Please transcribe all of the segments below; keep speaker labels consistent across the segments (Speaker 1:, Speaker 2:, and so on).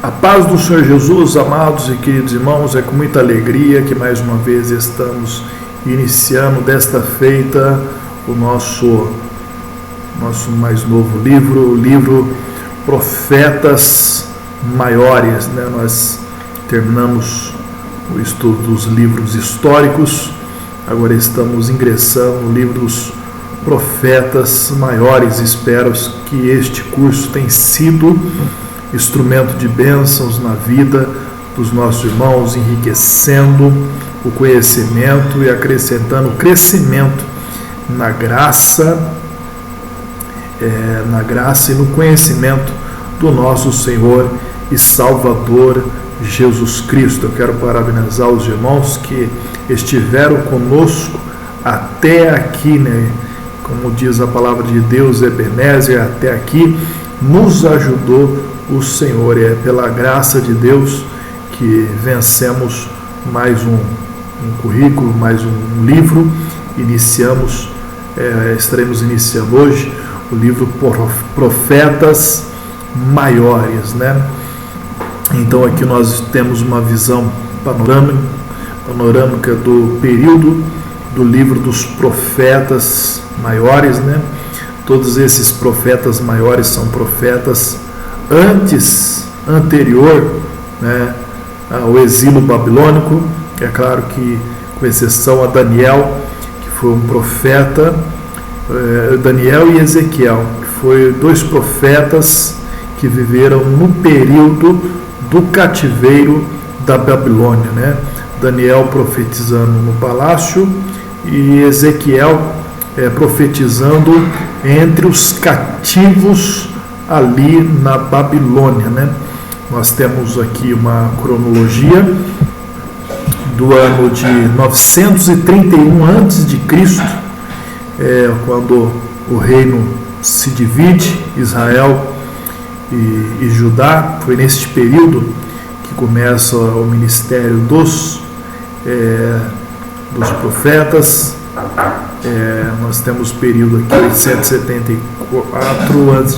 Speaker 1: A paz do Senhor Jesus, amados e queridos irmãos, é com muita alegria que mais uma vez estamos iniciando desta feita o nosso mais novo livro, o livro Profetas Maiores, né? Nós terminamos o estudo dos livros históricos, agora estamos ingressando no livro dos Profetas Maiores. Espero que este curso tenha sido instrumento de bênçãos na vida dos nossos irmãos, enriquecendo o conhecimento e acrescentando crescimento na graça e no conhecimento do nosso Senhor e Salvador Jesus Cristo. Eu quero parabenizar os irmãos que estiveram conosco até aqui, né? Como diz a palavra de Deus, Ebenezer, até aqui nos ajudou o Senhor. É pela graça de Deus que vencemos mais um currículo, mais um livro. Estaremos iniciando hoje o livro Profetas Maiores, né? Então aqui nós temos uma visão panorâmica do período do livro dos Profetas Maiores, né? Todos esses profetas maiores são profetas anterior, né, ao exílio babilônico. É claro que, com exceção a Daniel, que foi um profeta, Daniel e Ezequiel, que foram dois profetas que viveram no período do cativeiro da Babilônia, né? Daniel profetizando no palácio e Ezequiel profetizando entre os cativos ali na Babilônia, né? Nós temos aqui uma cronologia do ano de 931 a.C., quando o reino se divide, Israel e Judá. Foi neste período que começa o ministério dos profetas. Nós temos o período aqui, 874 a.C.,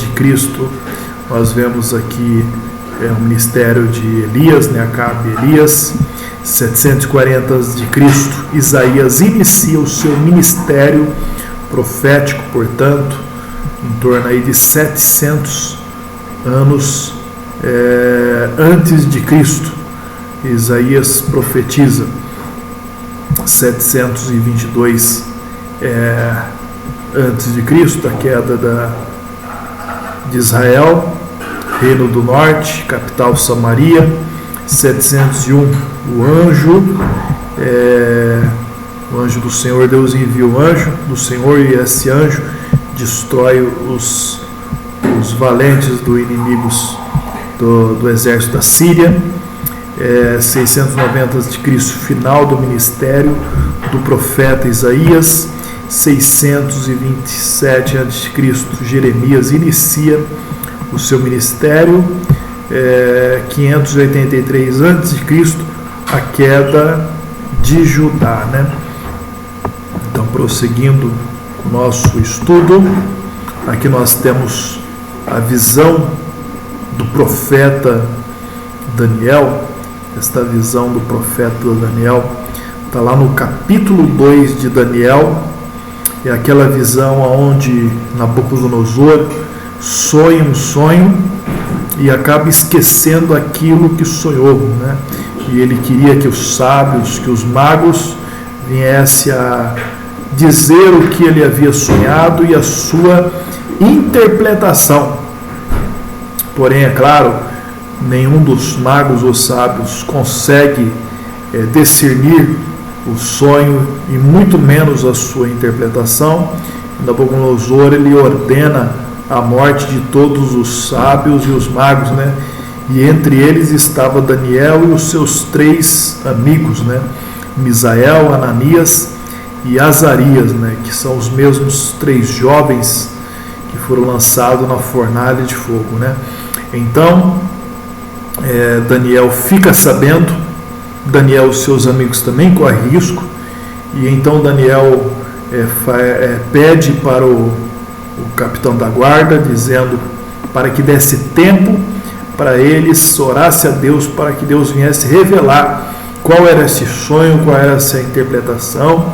Speaker 1: nós vemos aqui o ministério de Elias, né, Acabe e Elias. 740 a.C., Isaías inicia o seu ministério profético, portanto, em torno aí de 700 anos antes de Cristo. Isaías profetiza 722 antes de Cristo, a queda de Israel, reino do norte, capital Samaria. 701 o anjo do Senhor, Deus envia o anjo do Senhor e esse anjo destrói os valentes do inimigos do exército da Síria. 690 a.C., final do ministério do profeta Isaías. 627 a.C., Jeremias inicia o seu ministério. 583 a.C., a queda de Judá, né? Então, prosseguindo o nosso estudo, aqui nós temos a visão do profeta Daniel. Esta visão do profeta Daniel está lá no capítulo 2 de Daniel. É aquela visão onde Nabucodonosor sonha um sonho e acaba esquecendo aquilo que sonhou, né? E ele queria que os sábios, que os magos viessem a dizer o que ele havia sonhado e a sua interpretação. Porém, é claro, nenhum dos magos ou sábios consegue discernir o sonho e muito menos a sua interpretação. Nabucodonosor, ele ordena a morte de todos os sábios e os magos, né? E entre eles estava Daniel e os seus 3 amigos, né? Misael, Ananias e Azarias, né? Que são os mesmos 3 jovens que foram lançados na fornalha de fogo, né? Então, Daniel fica sabendo, Daniel e seus amigos também correm risco, e então Daniel pede para o o capitão da guarda, dizendo para que desse tempo para eles, orasse a Deus para que Deus viesse revelar qual era esse sonho, qual era essa interpretação,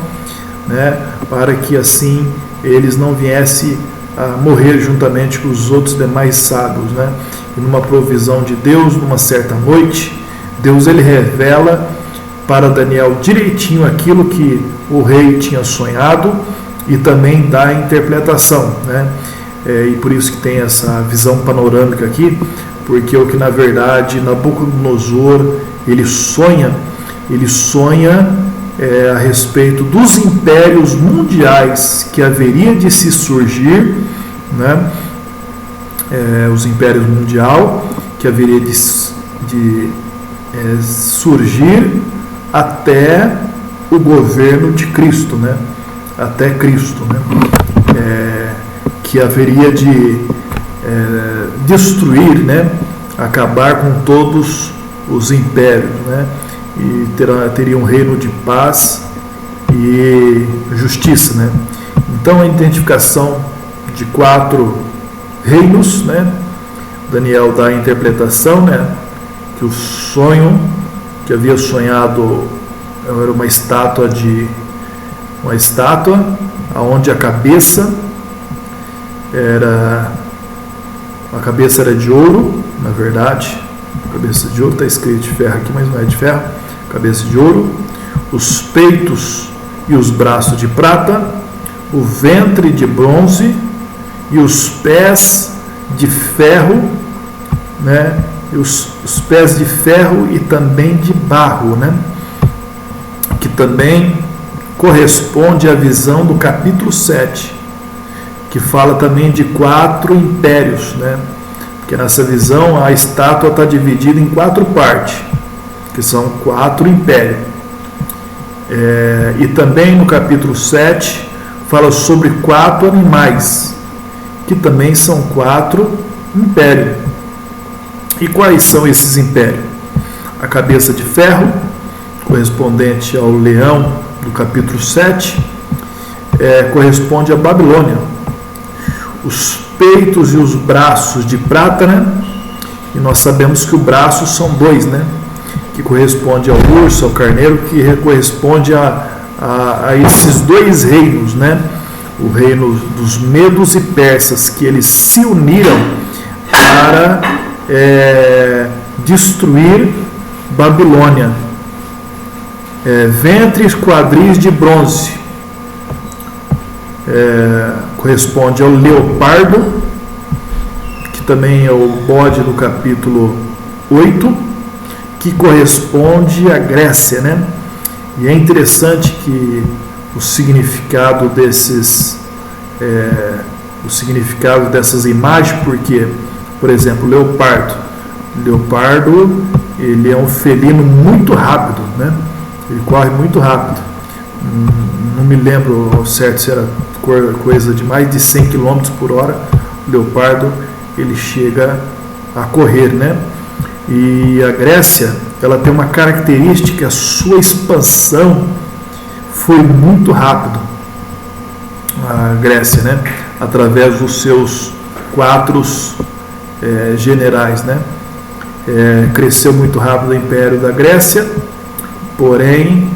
Speaker 1: né, para que assim eles não viessem a morrer juntamente com os outros demais sábios, né? E numa provisão de Deus, numa certa noite, Deus ele revela para Daniel direitinho aquilo que o rei tinha sonhado e também dá a interpretação, né? E por isso que tem essa visão panorâmica aqui, porque o que na verdade Nabucodonosor ele sonha a respeito dos impérios mundiais que haveria de se surgir, né? Os impérios mundial que haveria de surgir até o governo de Cristo, né? Até Cristo, né? Que haveria de destruir, né? Acabar com todos os impérios, né? E teria um reino de paz e justiça, né? Então a identificação de 4 reinos, né? Daniel dá a interpretação, né? Que o sonho que havia sonhado era uma estátua aonde a cabeça era de ouro, na verdade, cabeça de ouro, está escrito de ferro aqui, mas não é de ferro, cabeça de ouro, os peitos e os braços de prata, o ventre de bronze e os pés de ferro, né? E os pés de ferro e também de barro, né? Que também corresponde à visão do capítulo 7, que fala também de 4 impérios, né? Porque nessa visão a estátua está dividida em 4 partes, que são 4 impérios. E também no capítulo 7 fala sobre 4 animais, que também são 4 impérios. E quais são esses impérios? A cabeça de ferro, correspondente ao leão do capítulo 7, corresponde à Babilônia. Os peitos e os braços de prata, né? E nós sabemos que os braços são 2, né? Que corresponde ao urso, ao carneiro, que corresponde a esses 2 reinos, né? O reino dos medos e persas, que eles se uniram para destruir Babilônia. Ventres, quadris de bronze, corresponde ao leopardo, que também é o bode do capítulo 8, que corresponde à Grécia, né? E é interessante que o significado dessas imagens, porque, por exemplo, leopardo, ele é um felino muito rápido, né? Ele corre muito rápido. Não me lembro ao certo se era coisa de mais de 100 km por hora. O leopardo ele chega a correr, né? E a Grécia, ela tem uma característica, a sua expansão foi muito rápido. A Grécia, né? Através dos seus 4 generais, né? Cresceu muito rápido o Império da Grécia, porém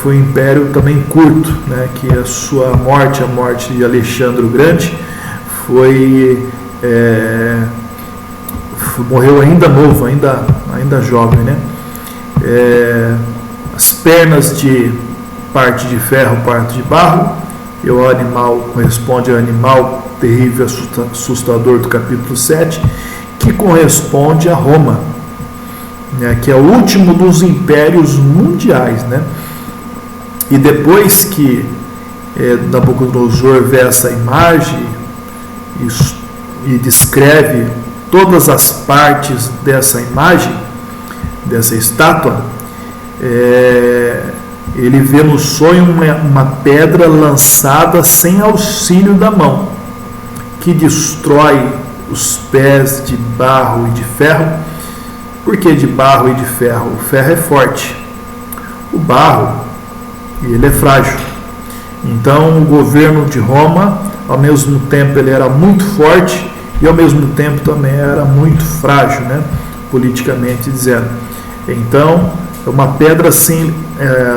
Speaker 1: foi um império também curto, né? Que a sua morte, a morte de Alexandre o Grande, morreu ainda novo, ainda jovem, né? As pernas de parte de ferro, parte de barro, e o animal corresponde ao animal terrível, assustador do capítulo 7, que corresponde a Roma, né? Que é o último dos impérios mundiais, né? E depois que Nabucodonosor vê essa imagem e descreve todas as partes dessa imagem, dessa estátua, ele vê no sonho uma pedra lançada sem auxílio da mão, que destrói os pés de barro e de ferro. Por que de barro e de ferro? O ferro é forte, o barro ele é frágil. Então o governo de Roma ao mesmo tempo ele era muito forte e ao mesmo tempo também era muito frágil, né? Politicamente dizendo. Então, é uma pedra assim,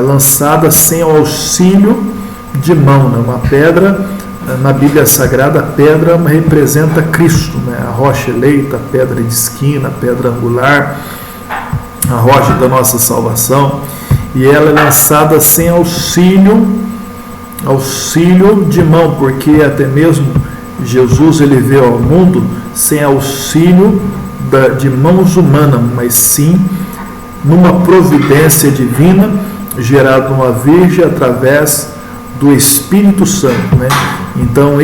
Speaker 1: lançada sem o auxílio de mão, né? Uma pedra, na Bíblia Sagrada, a pedra representa Cristo, né? A rocha eleita, a pedra de esquina, a pedra angular, a rocha da nossa salvação, e ela é lançada sem auxílio de mão, porque até mesmo Jesus ele veio ao mundo sem auxílio de mãos humanas, mas sim numa providência divina gerada numa virgem através do Espírito Santo, né? Então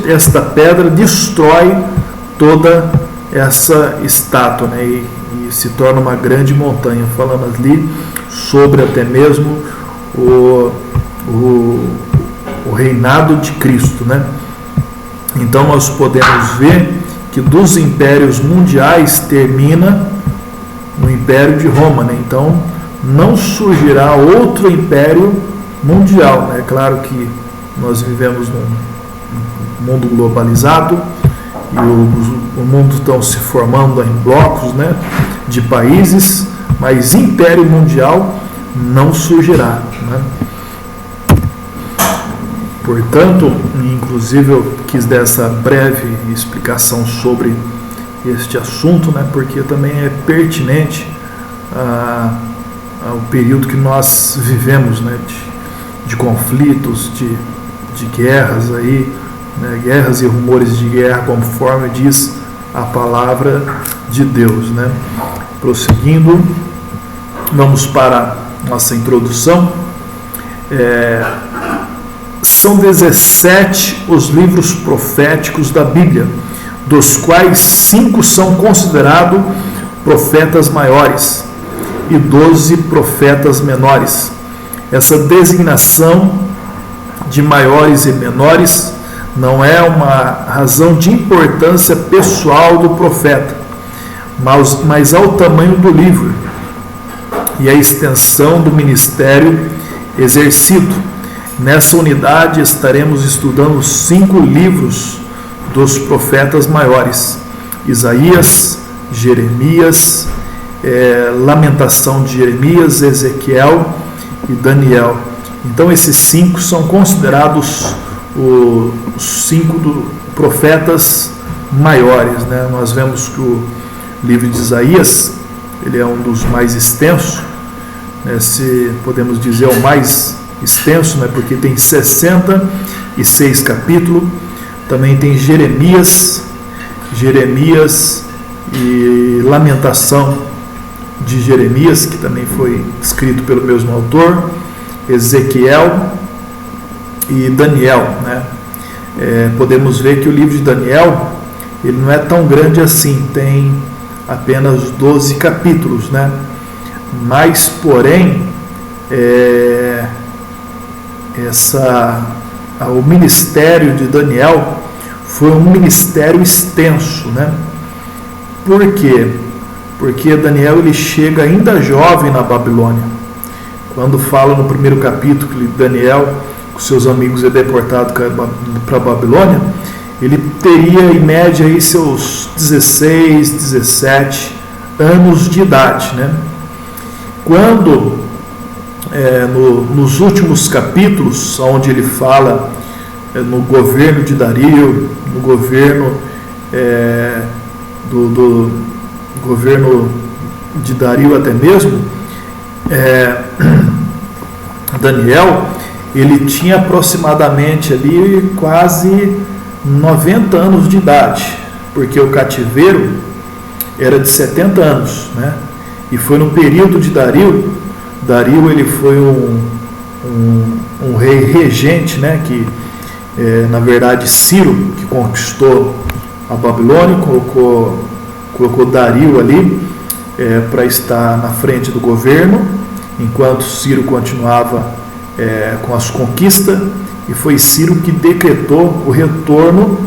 Speaker 1: esta pedra destrói toda essa estátua, né? E se torna uma grande montanha, falando ali sobre até mesmo o reinado de Cristo, né? Então nós podemos ver que dos impérios mundiais termina no Império de Roma, né? Então não surgirá outro império mundial, né? É claro que nós vivemos num mundo globalizado e o mundo está se formando em blocos, né, de países, mas império mundial não surgirá, né? Portanto, inclusive eu quis dar essa breve explicação sobre este assunto, né, porque também é pertinente ao período que nós vivemos, né, de conflitos, de guerras aí, né, guerras e rumores de guerra, conforme diz a palavra de Deus, né? Prosseguindo, vamos para nossa introdução. São 17 os livros proféticos da Bíblia, dos quais 5 são considerados profetas maiores e 12 profetas menores. Essa designação de maiores e menores não é uma razão de importância pessoal do profeta, mas ao tamanho do livro e a extensão do ministério exercido. Nessa unidade estaremos estudando os 5 livros dos profetas maiores: Isaías, Jeremias, Lamentação de Jeremias, Ezequiel e Daniel. Então esses 5 são considerados os 5 profetas maiores, né? Nós vemos que o livro de Isaías ele é um dos mais extensos, né? Se podemos dizer o mais extenso, né? Porque tem 66 capítulos. Também tem Jeremias e Lamentação de Jeremias, que também foi escrito pelo mesmo autor, Ezequiel e Daniel, né? Podemos ver que o livro de Daniel ele não é tão grande assim, tem apenas 12 capítulos, né? Mas, porém, o ministério de Daniel foi um ministério extenso, né? Por quê? Porque Daniel ele chega ainda jovem na Babilônia. Quando fala no primeiro capítulo que Daniel com seus amigos é deportado para a Babilônia, ele teria em média aí seus 16, 17 anos de idade, né? Quando nos últimos capítulos, onde ele fala no governo de Dario, no governo do governo de Dario até mesmo, Daniel, ele tinha aproximadamente ali quase 90 anos de idade, porque o cativeiro era de 70 anos, né? E foi no período de Dario. Dario ele foi um rei regente, né? Que na verdade Ciro que conquistou a Babilônia, colocou Dario ali para estar na frente do governo, enquanto Ciro continuava com as conquistas, e foi Ciro que decretou o retorno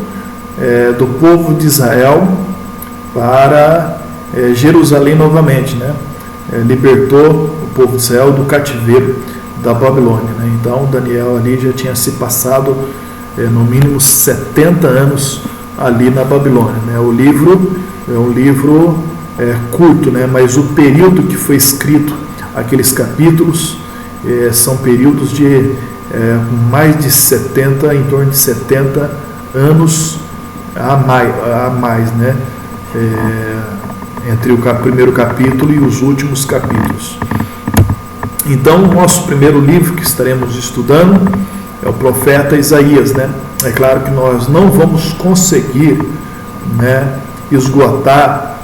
Speaker 1: do povo de Israel para Jerusalém novamente, né? Libertou o povo de Israel do cativeiro da Babilônia, né? Então Daniel ali já tinha se passado no mínimo 70 anos ali na Babilônia, né? O livro é um livro curto, né? Mas o período que foi escrito aqueles capítulos são períodos de mais de 70, em torno de 70 anos a mais, né? Entre o primeiro capítulo e os últimos capítulos. Então, o nosso primeiro livro que estaremos estudando é o profeta Isaías, né? É claro que nós não vamos conseguir, né, esgotar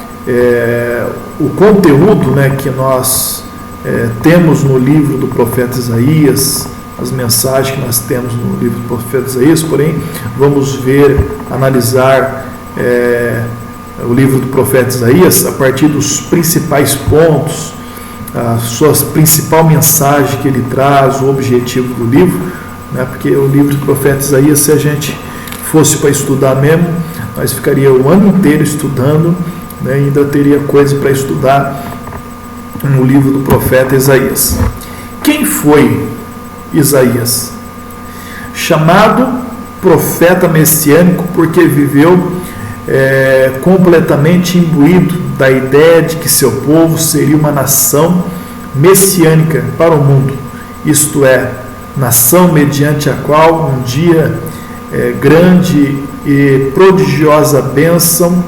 Speaker 1: o conteúdo, né, que nós temos no livro do profeta Isaías, as mensagens que nós temos no livro do profeta Isaías, porém, vamos analisar o livro do profeta Isaías a partir dos principais pontos, a sua principal mensagem que ele traz, o objetivo do livro, né? Porque o livro do profeta Isaías, se a gente fosse para estudar mesmo, nós ficaria o ano inteiro estudando, né? Ainda teria coisa para estudar no livro do profeta Isaías. Quem foi Isaías? Chamado profeta messiânico porque viveu completamente imbuído da ideia de que seu povo seria uma nação messiânica para o mundo, isto é, nação mediante a qual um dia grande e prodigiosa bênção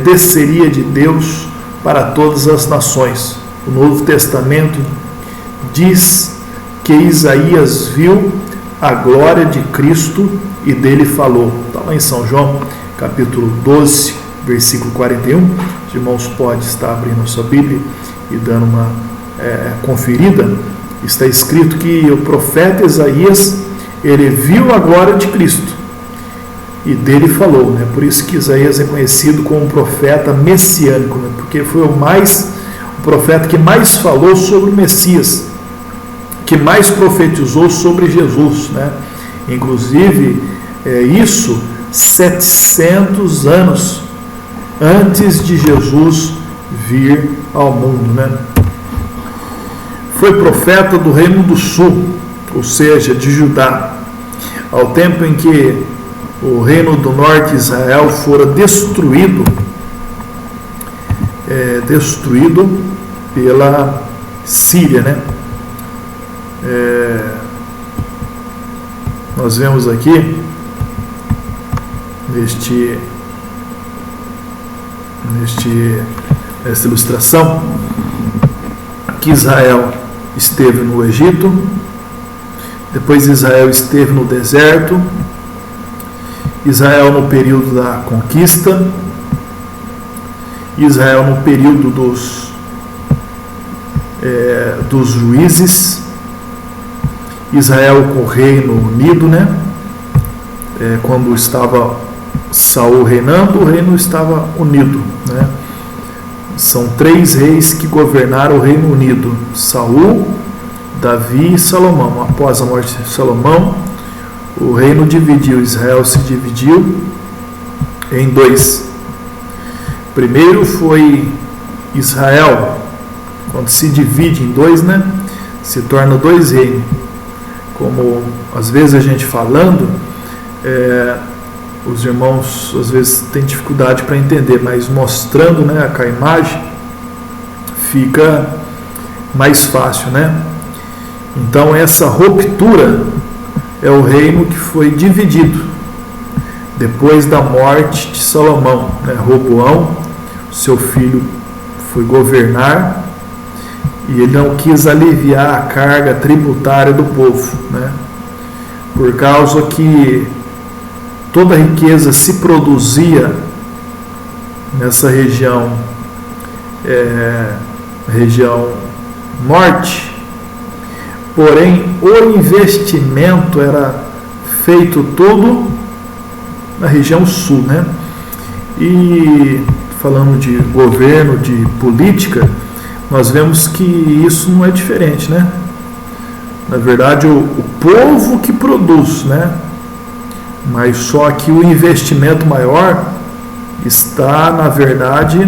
Speaker 1: desceria de Deus para todas as nações. O Novo Testamento diz que Isaías viu a glória de Cristo e dele falou. Está lá em São João, capítulo 12, versículo 41. Os irmãos podem estar abrindo a sua Bíblia e dando uma conferida. Está escrito que o profeta Isaías, ele viu a glória de Cristo e dele falou, né? Por isso que Isaías é conhecido como um profeta messiânico, né? Porque foi o profeta que mais falou sobre o Messias, que mais profetizou sobre Jesus, né? Inclusive, isso 700 anos antes de Jesus vir ao mundo, né? Foi profeta do Reino do Sul, ou seja, de Judá, ao tempo em que o Reino do Norte, Israel, fora destruído pela Síria, né? Nós vemos aqui nesta ilustração que Israel esteve no Egito, depois Israel esteve no deserto, Israel no período da conquista, Israel no período dos juízes, Israel com o reino unido, né? Quando estava Saul reinando, o reino estava unido, né? São 3 reis que governaram o Reino Unido: Saul, Davi e Salomão. Após a morte de Salomão, o reino dividiu, Israel se dividiu em 2. Primeiro foi Israel, quando se divide em 2, né? Se torna 2 reinos. Como às vezes a gente falando, os irmãos às vezes têm dificuldade para entender, mas mostrando, né, com a imagem fica mais fácil, né? Então essa ruptura é o reino que foi dividido depois da morte de Salomão, né? Roboão, seu filho, foi governar e ele não quis aliviar a carga tributária do povo, né? Por causa que toda a riqueza se produzia nessa região norte, porém o investimento era feito todo na região sul, né? E falando de governo, de política, nós vemos que isso não é diferente, né? Na verdade, o povo que produz, né? Mas só que o investimento maior está, na verdade,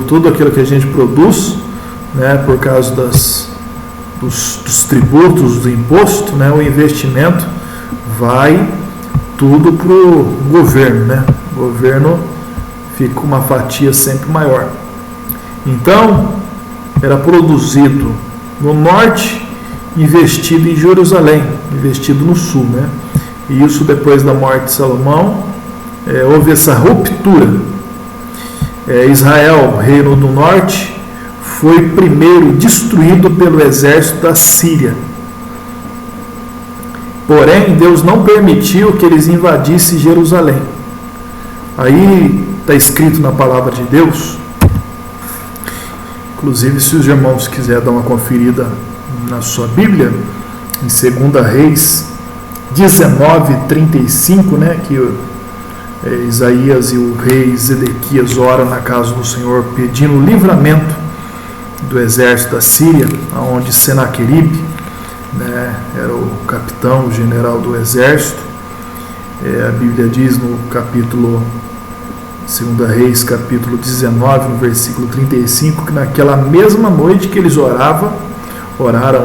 Speaker 1: tudo aquilo que a gente produz, né, por causa dos tributos, do imposto, né, o investimento vai tudo para o governo, né? O governo fica com uma fatia sempre maior. Então, era produzido no norte, investido em Jerusalém, investido no sul, né? E isso depois da morte de Salomão, houve essa ruptura. Israel, reino do norte, foi primeiro destruído pelo exército da Síria. Porém, Deus não permitiu que eles invadissem Jerusalém. Aí está escrito na palavra de Deus, inclusive se os irmãos quiserem dar uma conferida na sua Bíblia, em 2 Reis 19:35, né, que Isaías e o rei Zedequias oram na casa do Senhor pedindo livramento do exército da Síria, onde Senaqueribe, né, era o capitão, o general do exército. A Bíblia diz no capítulo 2 Reis, capítulo 19, no versículo 35, que naquela mesma noite que eles oraram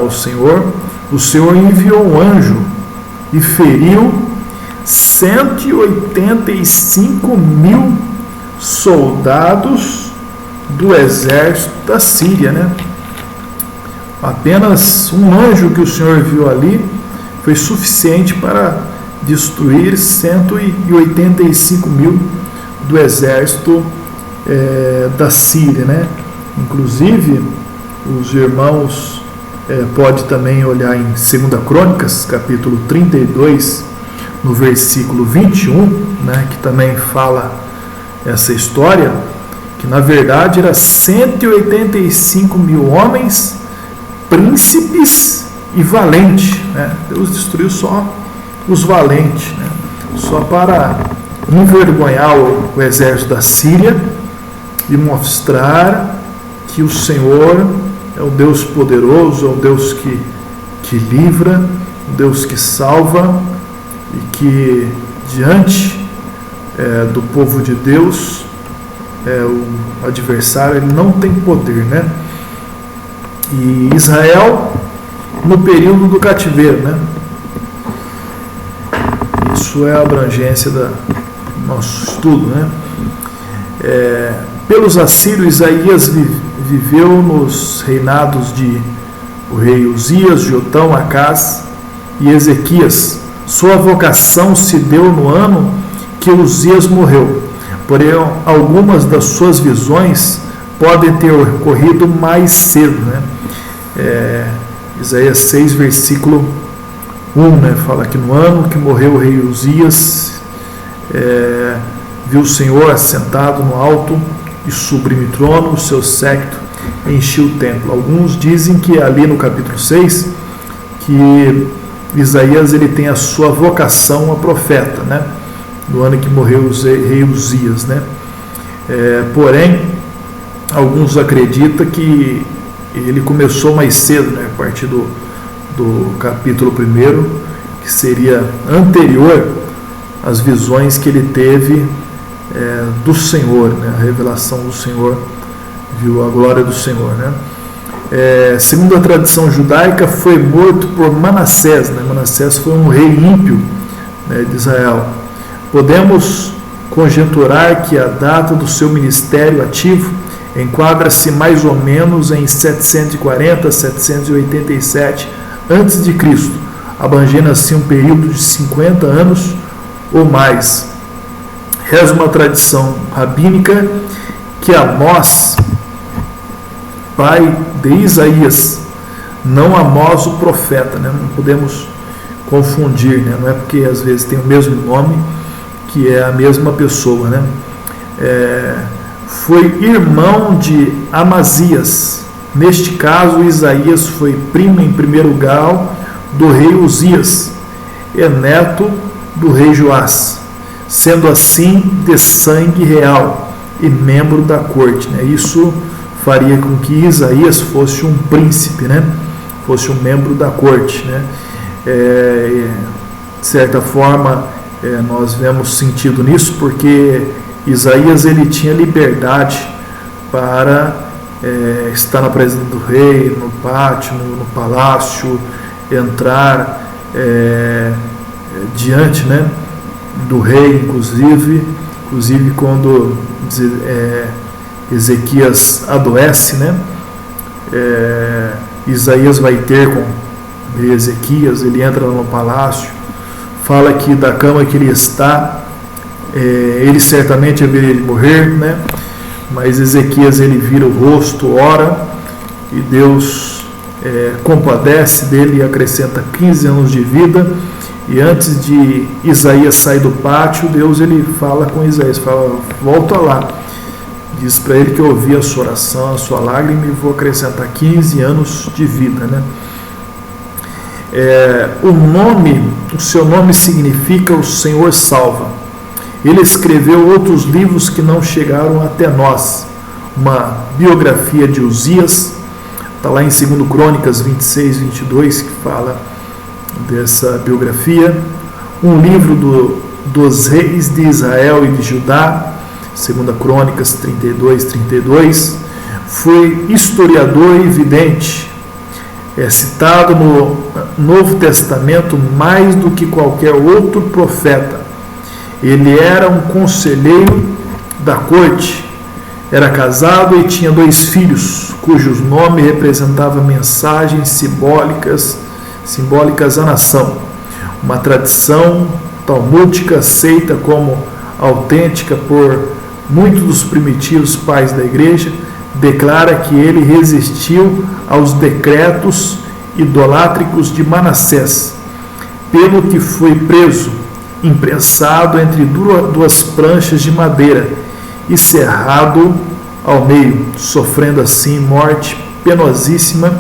Speaker 1: ao Senhor, o Senhor enviou um anjo e feriu 185.000 soldados do exército da Síria, né? Apenas um anjo que o Senhor viu ali foi suficiente para destruir 185.000 do exército da Síria, né? Inclusive, os irmãos pode também olhar em 2 Crônicas, capítulo 32, no versículo 21, né, que também fala essa história, que na verdade era 185.000 homens, príncipes e valentes, né? Deus destruiu só os valentes, né? Só para envergonhar o exército da Síria e mostrar que o Senhor é o Deus poderoso, é o Deus que livra, o Deus que salva, e que diante do povo de Deus, o adversário ele não tem poder, né? E Israel no período do cativeiro, né? Isso é a abrangência do nosso estudo, né? Pelos assírios, Isaías viveu nos reinados de o rei Uzias, Jotão, Acás e Ezequias. Sua vocação se deu no ano que Uzias morreu, porém algumas das suas visões podem ter ocorrido mais cedo, né? Isaías 6, versículo 1, né? Fala que no ano que morreu o rei Uzias, viu o Senhor assentado no alto e sublime trono, o seu séquito encheu o templo. Alguns dizem que ali no capítulo 6, que Isaías ele tem a sua vocação a profeta, né? No ano que morreu o rei Uzias, né? Porém, alguns acreditam que ele começou mais cedo, né? A partir do capítulo 1, que seria anterior às visões que ele teve do Senhor, né? A revelação do Senhor, viu a glória do Senhor, né? Segundo a tradição judaica, foi morto por Manassés, né? Manassés foi um rei ímpio, né, de Israel. Podemos conjecturar que a data do seu ministério ativo enquadra-se mais ou menos em 740 a 787 a.C., abrangendo assim um período de 50 anos ou mais. Reza uma tradição rabínica que Amós, pai de Isaías, não Amós o profeta, né? Não podemos confundir, né? Não é porque às vezes tem o mesmo nome que é a mesma pessoa, né? Foi irmão de Amazias. Neste caso, Isaías foi primo em primeiro grau do rei Uzias e neto do rei Joás, sendo assim de sangue real e membro da corte, né? Isso faria com que Isaías fosse um príncipe, né? Fosse um membro da corte, né? De certa forma, nós vemos sentido nisso, porque Isaías ele tinha liberdade para estar na presença do rei, no pátio, no palácio, entrar diante, né, do rei, inclusive quando Ezequias adoece, né, Isaías vai ter com Ezequias, ele entra no palácio, fala que da cama que ele está, ele certamente haveria de morrer, né, mas Ezequias ele vira o rosto, ora, e Deus compadece dele e acrescenta 15 anos de vida. E antes de Isaías sair do pátio, Deus ele fala com Isaías, fala, volta lá, diz para ele que eu ouvi a sua oração, a sua lágrima, e vou acrescentar 15 anos de vida, né? O seu nome significa o Senhor salva. Ele escreveu outros livros que não chegaram até nós. Uma biografia de Uzias, está lá em 2 Crônicas 26, 22, que fala dessa biografia. Um livro dos reis de Israel e de Judá, 2 Crônicas 32, 32. Foi historiador e vidente. É citado no Novo Testamento mais do que qualquer outro profeta. Ele era um conselheiro da corte, era casado e tinha 2 filhos, cujos nomes representavam mensagens simbólicas à nação. Uma tradição talmúdica aceita como autêntica por muitos dos primitivos pais da igreja declara que ele resistiu aos decretos idolátricos de Manassés, pelo que foi preso, imprensado entre duas pranchas de madeira e cerrado ao meio, sofrendo assim morte penosíssima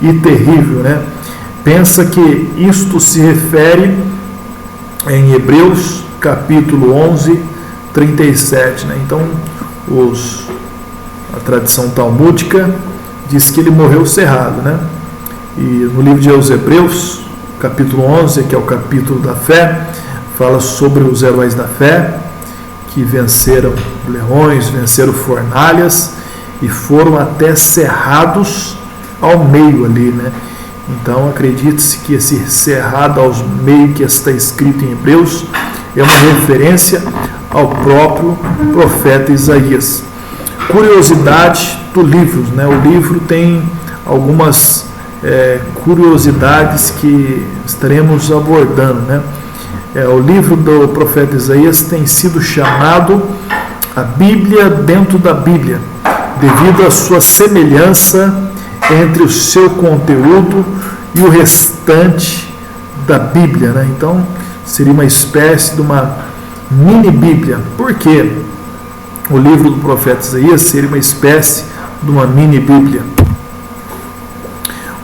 Speaker 1: e terrível, né? Pensa que isto se refere em Hebreus capítulo 11, 37, né? Então a tradição talmúdica diz que ele morreu cerrado, né? E no livro de Hebreus capítulo 11, que é o capítulo da fé, fala sobre os heróis da fé que venceram leões, venceram fornalhas e foram até cerrados ao meio ali, né? Então acredite-se que esse cerrado ao meio que está escrito em Hebreus é uma referência ao próprio profeta Isaías. Curiosidade do livro, né? O livro tem algumas curiosidades que estaremos abordando, né? O livro do profeta Isaías tem sido chamado a Bíblia dentro da Bíblia, devido à sua semelhança entre o seu conteúdo e o restante da Bíblia, né? Então seria uma espécie de uma mini Bíblia. Por quê? O livro do profeta Isaías seria uma espécie de uma mini Bíblia.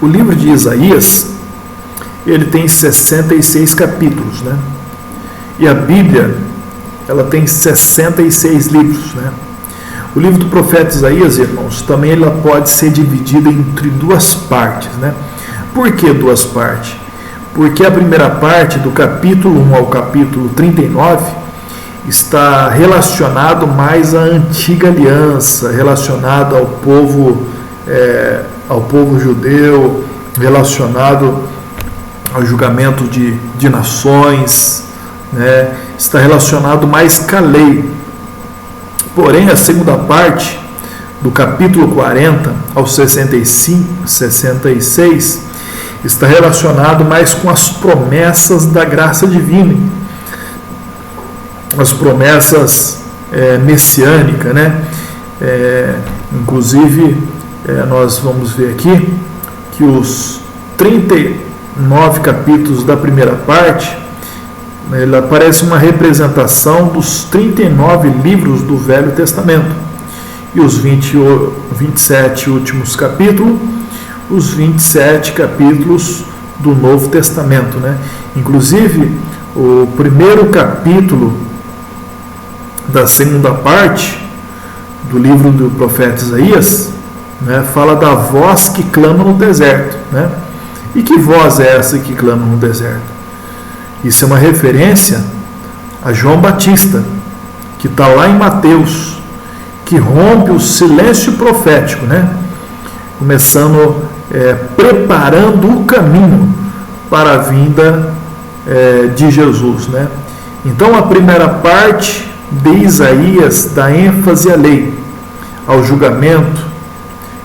Speaker 1: O livro de Isaías, ele tem 66 capítulos, né? E a Bíblia, ela tem 66 livros, né? O livro do profeta Isaías, irmãos, também ela pode ser dividida entre 2 partes, né? Por que 2 partes? Porque a primeira parte, do capítulo 1 ao capítulo 39, está relacionado mais à antiga aliança, relacionado ao povo judeu, relacionado ao julgamento de nações, né? Está relacionado mais com a lei. Porém, a segunda parte, do capítulo 40 ao 66, está relacionado mais com as promessas da graça divina, as promessas messiânicas, né? Inclusive, nós vamos ver aqui que os 39 capítulos da primeira parte, ela parece uma representação dos 39 livros do Velho Testamento, e os 27 últimos capítulos, os 27 capítulos do Novo Testamento, né? Inclusive, o primeiro capítulo da segunda parte do livro do profeta Isaías, né, fala da voz que clama no deserto, né? E que voz é essa que clama no deserto? Isso é uma referência a João Batista, que está lá em Mateus, que rompe o silêncio profético, né? Começando preparando o caminho para a vinda de Jesus, né? Então a primeira parte de Isaías dá ênfase à lei, ao julgamento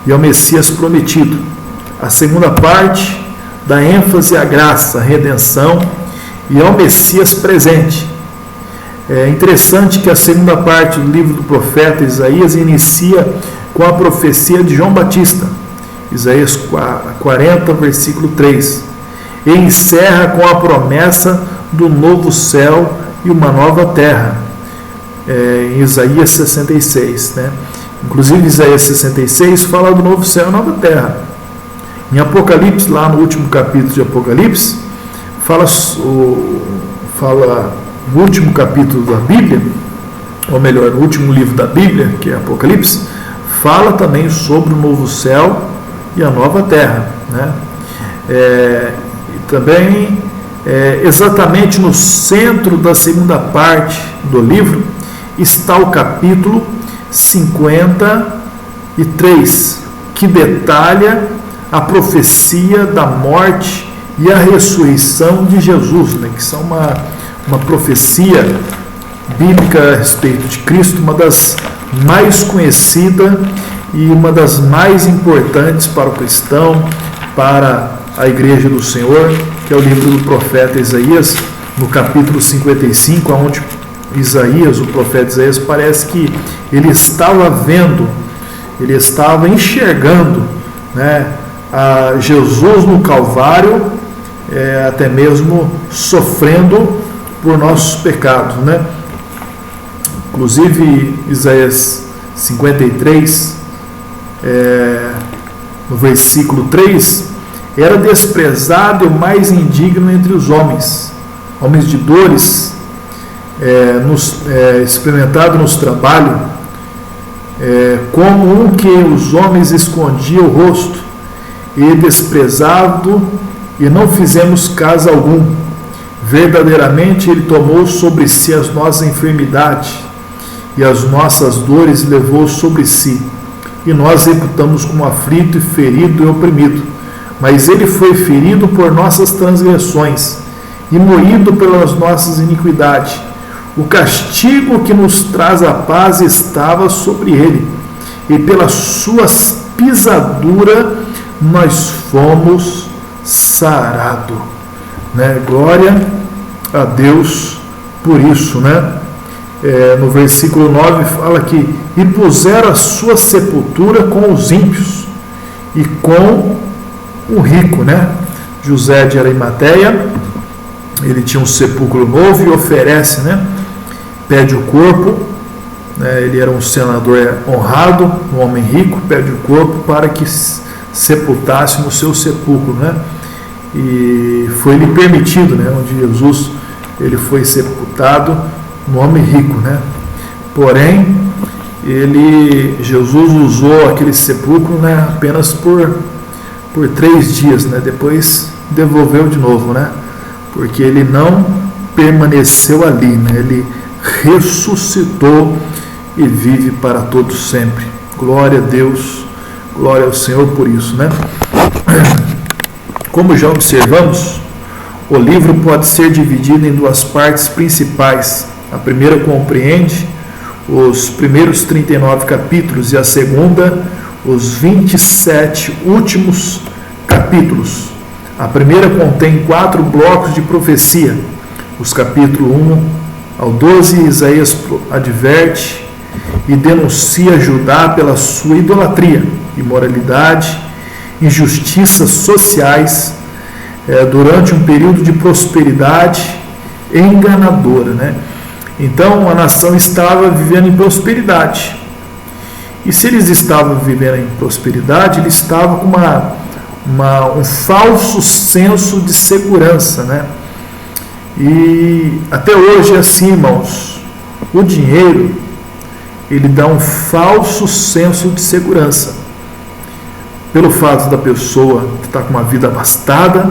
Speaker 1: e ao Messias prometido. A segunda parte dá ênfase à graça, à redenção e ao Messias presente. É interessante que a segunda parte do livro do profeta Isaías inicia com a profecia de João Batista, Isaías 40, versículo 3, e encerra com a promessa do novo céu e uma nova terra, em Isaías 66, né? Inclusive Isaías 66 fala do novo céu e nova terra. Em Apocalipse, lá no último capítulo de Apocalipse, fala no último capítulo da Bíblia, ou melhor, no último livro da Bíblia, que é Apocalipse, fala também sobre o novo céu e a nova terra, né? E também, exatamente no centro da segunda parte do livro, está o capítulo 53, que detalha a profecia da morte e a ressurreição de Jesus, né? Que são uma profecia bíblica a respeito de Cristo, uma das mais conhecidas e uma das mais importantes para o cristão, para a igreja do Senhor, que é o livro do profeta Isaías, no capítulo 55, onde Isaías, o profeta Isaías, parece que ele estava vendo, ele estava enxergando, né, a Jesus no Calvário, até mesmo sofrendo por nossos pecados, né? Inclusive Isaías 53, no versículo 3, era desprezado e o mais indigno entre os homens de dores, experimentado nos trabalhos, como um que os homens escondiam o rosto, e desprezado, e não fizemos caso algum. Verdadeiramente ele tomou sobre si as nossas enfermidades, e as nossas dores levou sobre si, e nós reputamos como aflito e ferido e oprimido. Mas ele foi ferido por nossas transgressões, e moído pelas nossas iniquidades. O castigo que nos traz a paz estava sobre ele, e pelas suas pisaduras nós fomos sarados, né? Glória a Deus por isso, né? No versículo 9 fala que e puseram a sua sepultura com os ímpios e com o rico, né? José de Arimateia, ele tinha um sepulcro novo e oferece, né? Pede o corpo, né? Ele era um senador honrado, um homem rico, pede o corpo para que sepultasse no seu sepulcro, né? E foi-lhe permitido, né? Onde Jesus ele foi sepultado, um homem rico, né? Porém, Jesus usou aquele sepulcro, né? Apenas por 3 dias, né? Depois devolveu de novo, né? Porque ele não permaneceu ali, né? Ele ressuscitou e vive para todos sempre. Glória a Deus, glória ao Senhor por isso, né? Como já observamos, o livro pode ser dividido em 2 partes principais. A primeira compreende os primeiros 39 capítulos e a segunda, os 27 últimos capítulos. A primeira contém 4 blocos de profecia. Os capítulos 1 ao 12, Isaías adverte e denuncia Judá pela sua idolatria, imoralidade, injustiças sociais, durante um período de prosperidade enganadora, né? Então a nação estava vivendo em prosperidade, e se eles estavam vivendo em prosperidade, eles estavam com um falso senso de segurança, né? E até hoje é assim, irmãos, o dinheiro ele dá um falso senso de segurança, pelo fato da pessoa estar com uma vida abastada,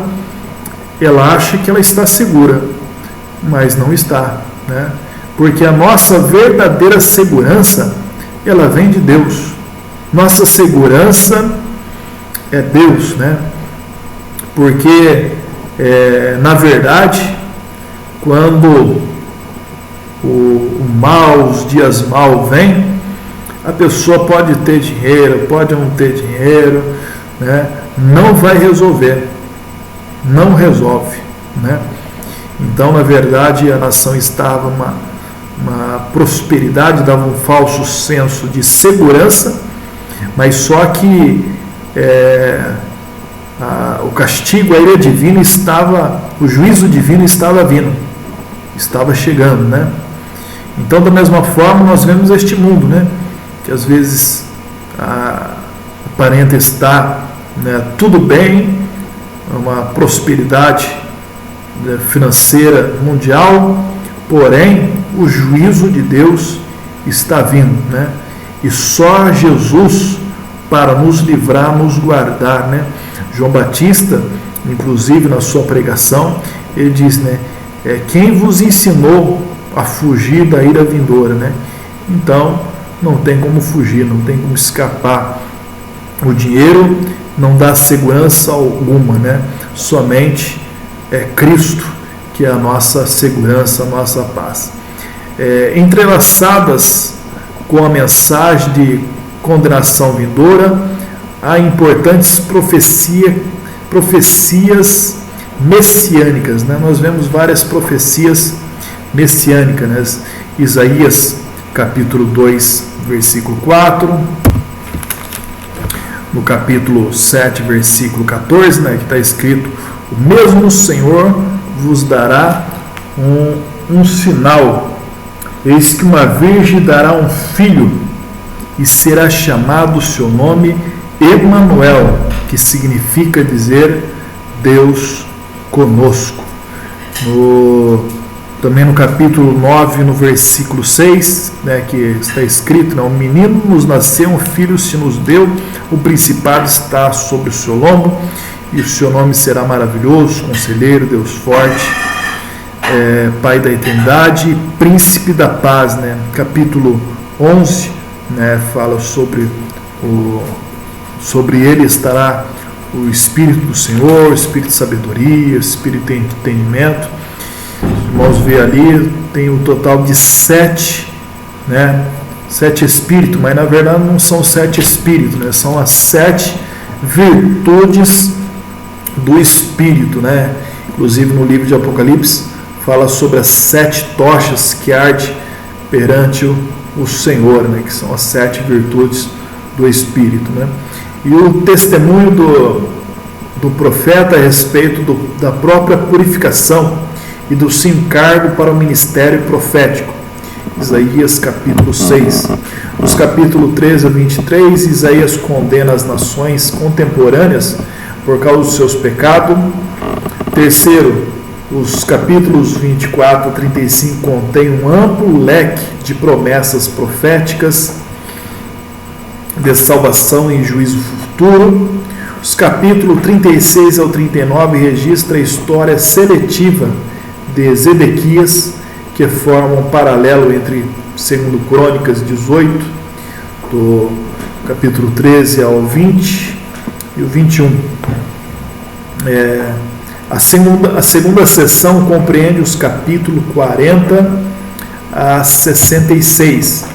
Speaker 1: ela acha que ela está segura, mas não está, né? Porque a nossa verdadeira segurança ela vem de Deus. Nossa segurança é Deus, né? Porque, na verdade, quando o mal, os dias mal vêm, a pessoa pode ter dinheiro, pode não ter dinheiro, né? Não vai resolver, não resolve, né? Então, na verdade, a nação estava uma prosperidade, dava um falso senso de segurança, mas só que o castigo, a ira divina estava, o juízo divino estava vindo, estava chegando, né? Então, da mesma forma, nós vemos este mundo, né? Que às vezes aparenta estar, né, tudo bem, uma prosperidade, né, financeira mundial, porém o juízo de Deus está vindo, né? E só Jesus para nos livrar, nos guardar, né? João Batista, inclusive na sua pregação, ele diz, né, quem vos ensinou a fugir da ira vindoura, né? Então não tem como fugir, não tem como escapar. O dinheiro não dá segurança alguma, né? Somente Cristo, que é a nossa segurança, a nossa paz. Entrelaçadas com a mensagem de condenação vindoura, há importantes profecias messiânicas, né? Nós vemos várias profecias messiânicas, né? Isaías capítulo 2, versículo 4, no capítulo 7, versículo 14, né, que está escrito: o mesmo Senhor vos dará um sinal, eis que uma virgem dará um filho, e será chamado o seu nome Emanuel, que significa dizer Deus conosco. Também no capítulo 9, no versículo 6, né, que está escrito, né, um menino nos nasceu, um filho se nos deu, o principado está sobre o seu lombo, e o seu nome será maravilhoso, conselheiro, Deus forte, Pai da eternidade, príncipe da paz, né? Capítulo 11, né, fala sobre ele estará o Espírito do Senhor, o Espírito de sabedoria, o Espírito de entendimento. Os irmãos vê ali, tem um total de 7, né? 7 espíritos, mas na verdade não são 7 espíritos, né? São as 7 virtudes do Espírito, né? Inclusive no livro de Apocalipse fala sobre as 7 tochas que arde perante o Senhor, né? Que são as 7 virtudes do Espírito, né? E o testemunho do profeta a respeito da própria purificação e do seu encargo para o ministério profético. Isaías capítulo 6. Nos capítulos 13 a 23, Isaías condena as nações contemporâneas por causa dos seus pecados. Terceiro, os capítulos 24 a 35 contêm um amplo leque de promessas proféticas de salvação e juízo futuro. Os capítulos 36 ao 39 registram a história seletiva de Zedequias, que forma um paralelo entre 2 Crônicas 18, do capítulo 13 ao 20 e o 21. A segunda sessão compreende os capítulos 40 a 66.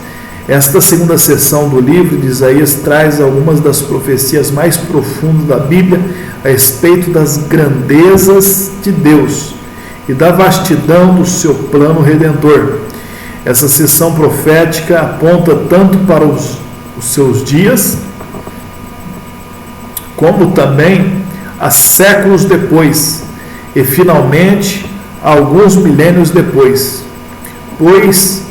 Speaker 1: Esta segunda sessão do livro de Isaías traz algumas das profecias mais profundas da Bíblia a respeito das grandezas de Deus e da vastidão do seu plano redentor. Essa sessão profética aponta tanto para os seus dias, como também a séculos depois, e finalmente alguns milênios depois, pois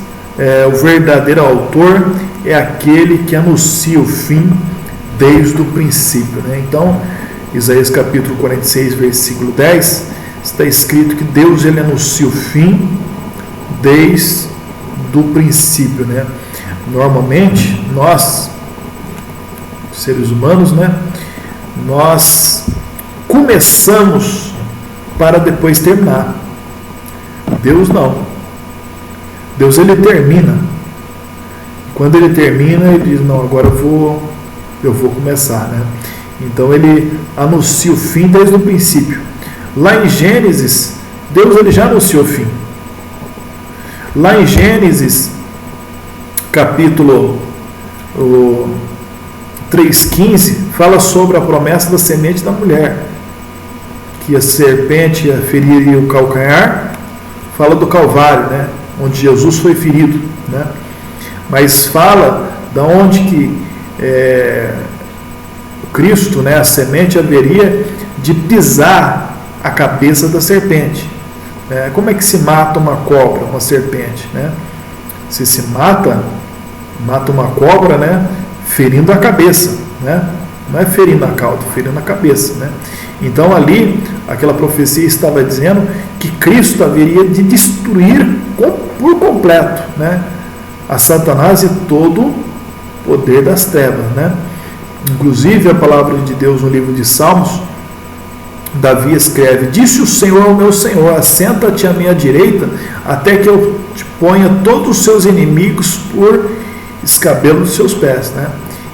Speaker 1: o verdadeiro autor é aquele que anuncia o fim desde o princípio, né? Então, Isaías capítulo 46, versículo 10, está escrito que Deus ele anuncia o fim desde o princípio, né? Normalmente nós, seres humanos, né, nós começamos para depois terminar. Deus não. Deus ele termina. quando ele termina, ele diz, não, agora eu vou começar, né? Então ele anuncia o fim desde o princípio. Lá em Gênesis, Deus ele já anunciou o fim. Lá em Gênesis, capítulo 3,15, fala sobre a promessa da semente da mulher, que a serpente ia ferir o calcanhar, fala do Calvário, né? Onde Jesus foi ferido, né? Mas fala da onde que Cristo, né, a semente, haveria de pisar a cabeça da serpente. Como é que se mata uma cobra, uma serpente, né? Se mata uma cobra, né, ferindo a cabeça, né? Não é ferindo a cauda, ferindo a cabeça, né? Então ali, aquela profecia estava dizendo que Cristo haveria de destruir por completo, né, a Satanás e todo o poder das trevas, né? Inclusive a palavra de Deus no livro de Salmos, Davi escreve: disse o Senhor ao meu Senhor, assenta-te à minha direita, até que eu te ponha todos os seus inimigos por escabelo dos seus pés, né?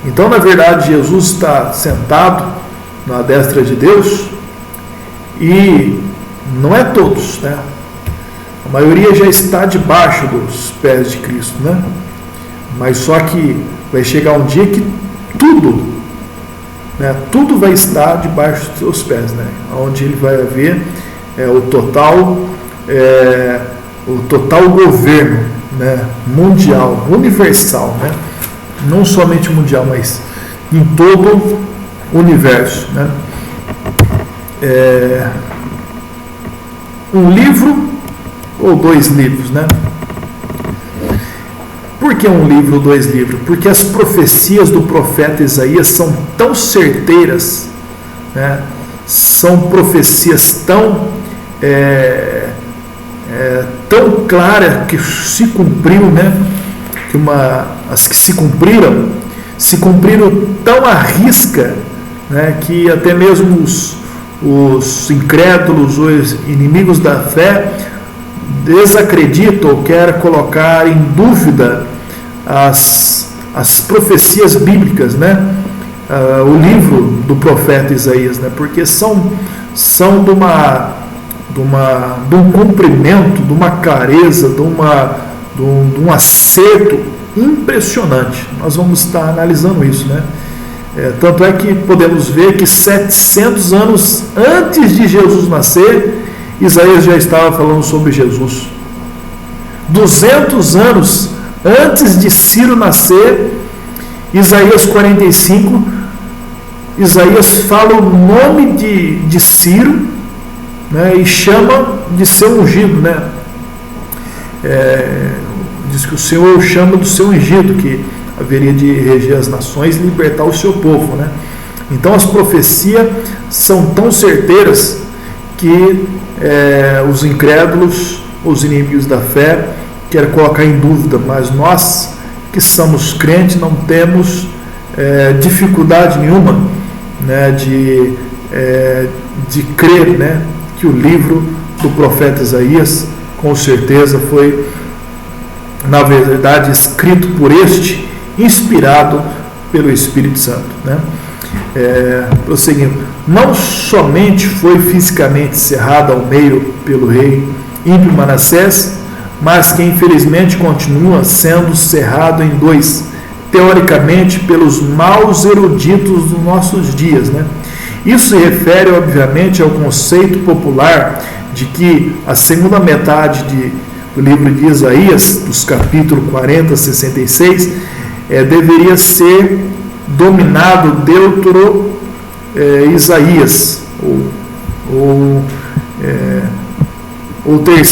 Speaker 1: Então, na verdade, Jesus está sentado na destra de Deus, e não é todos, né? A maioria já está debaixo dos pés de Cristo, né? Mas só que vai chegar um dia que tudo vai estar debaixo dos seus pés, né? Onde ele vai haver o total governo, né? Mundial, universal, né? Não somente mundial, mas em todo o universo, né? Um livro ou 2 livros, né? Por que um livro ou 2 livros? Porque as profecias do profeta Isaías são tão certeiras, né? São profecias tão claras que se cumpriu, né? As que se cumpriram tão à risca, né? Que até mesmo os incrédulos, os inimigos da fé, desacreditam ou querem colocar em dúvida as profecias bíblicas, né? O livro do profeta Isaías, né? Porque são de um cumprimento, de uma clareza, de um acerto impressionante. Nós vamos estar analisando isso, né? Tanto é que podemos ver que 700 anos antes de Jesus nascer, Isaías já estava falando sobre Jesus. 200 anos antes de Ciro nascer, Isaías 45, Isaías fala o nome de Ciro, né, e chama de seu ungido, né? Diz que o Senhor chama do seu ungido, que haveria de reger as nações e libertar o seu povo, né? Então as profecias são tão certeiras que os incrédulos, os inimigos da fé, querem colocar em dúvida, mas nós que somos crentes não temos dificuldade nenhuma, né, de crer, né, que o livro do profeta Isaías com certeza foi, na verdade, escrito por este, inspirado pelo Espírito Santo, né? Prosseguindo, não somente foi fisicamente cerrado ao meio pelo rei ímpio Manassés, mas que infelizmente continua sendo cerrado em 2, teoricamente pelos maus eruditos dos nossos dias, né? Isso se refere, obviamente, ao conceito popular de que a segunda metade do livro de Isaías, dos capítulos 40 a 66, deveria ser dominado Isaías, ou ter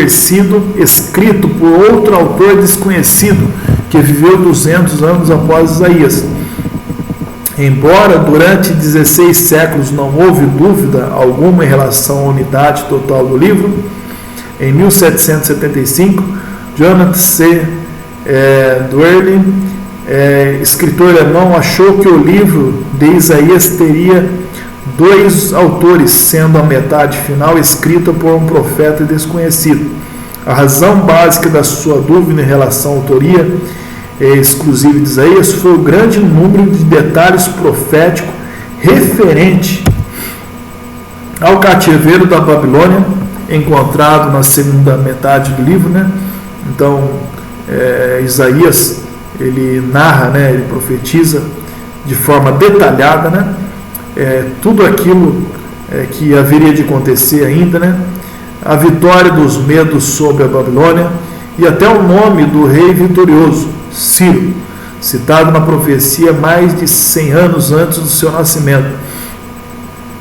Speaker 1: sido escrito por outro autor desconhecido, que viveu 200 anos após Isaías. Embora durante 16 séculos não houve dúvida alguma em relação à unidade total do livro, em 1775, Jonathan C. Dwelly, escritor alemão, achou que o livro de Isaías teria 2 autores, sendo a metade final escrita por um profeta desconhecido. A razão básica da sua dúvida em relação à autoria exclusiva de Isaías foi o grande número de detalhes proféticos referente ao cativeiro da Babilônia, encontrado na segunda metade do livro, né? Então, Isaías, ele narra, né? Ele profetiza de forma detalhada, né? Tudo aquilo que haveria de acontecer ainda, né? A vitória dos medos sobre a Babilônia e até o nome do rei vitorioso, Ciro, citado na profecia mais de 100 anos antes do seu nascimento.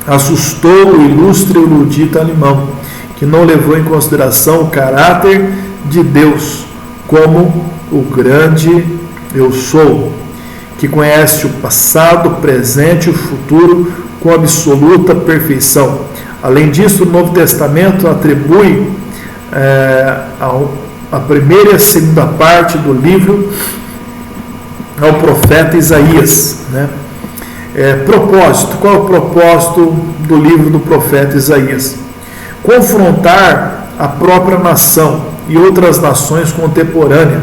Speaker 1: Assustou o ilustre erudito alemão, que não levou em consideração o caráter de Deus como o grande eu sou, que conhece o passado, o presente e o futuro com absoluta perfeição. Além disso, o Novo Testamento atribui a primeira e a segunda parte do livro ao profeta Isaías, né? Propósito. Qual é o propósito do livro do profeta Isaías? Confrontar a própria nação e outras nações contemporâneas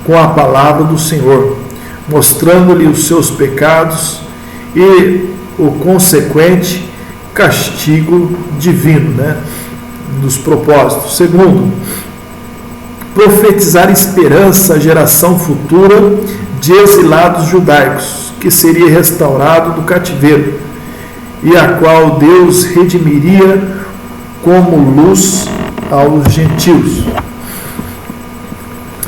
Speaker 1: com a palavra do Senhor, mostrando-lhe os seus pecados e o consequente castigo divino, né? Dos propósitos. Segundo, profetizar esperança à geração futura de exilados judaicos, que seria restaurado do cativeiro, e a qual Deus redimiria como luz aos gentios.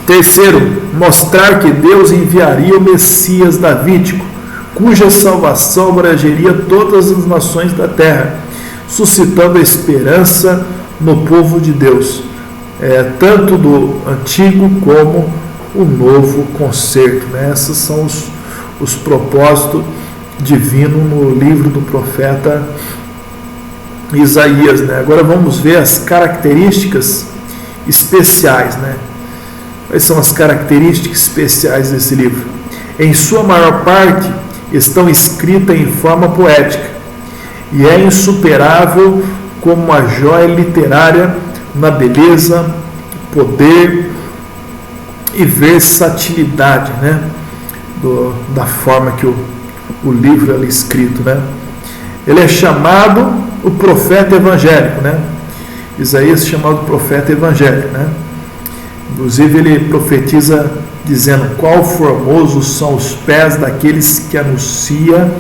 Speaker 1: Terceiro, mostrar que Deus enviaria o Messias davídico, cuja salvação abrangeria todas as nações da terra, suscitando a esperança no povo de Deus, tanto do antigo como o novo concerto, né? Esses são os propósitos divinos no livro do profeta Isaías, né? Agora vamos ver as características especiais, né? Quais são as características especiais desse livro? Em sua maior parte estão escritas em forma poética e é insuperável como uma joia literária na beleza, poder e versatilidade, né? Da forma que o livro é escrito, né? Ele é chamado o profeta evangélico, né? Isaías é chamado profeta evangélico, né? Inclusive ele profetiza dizendo: quão formosos são os pés daqueles que anunciam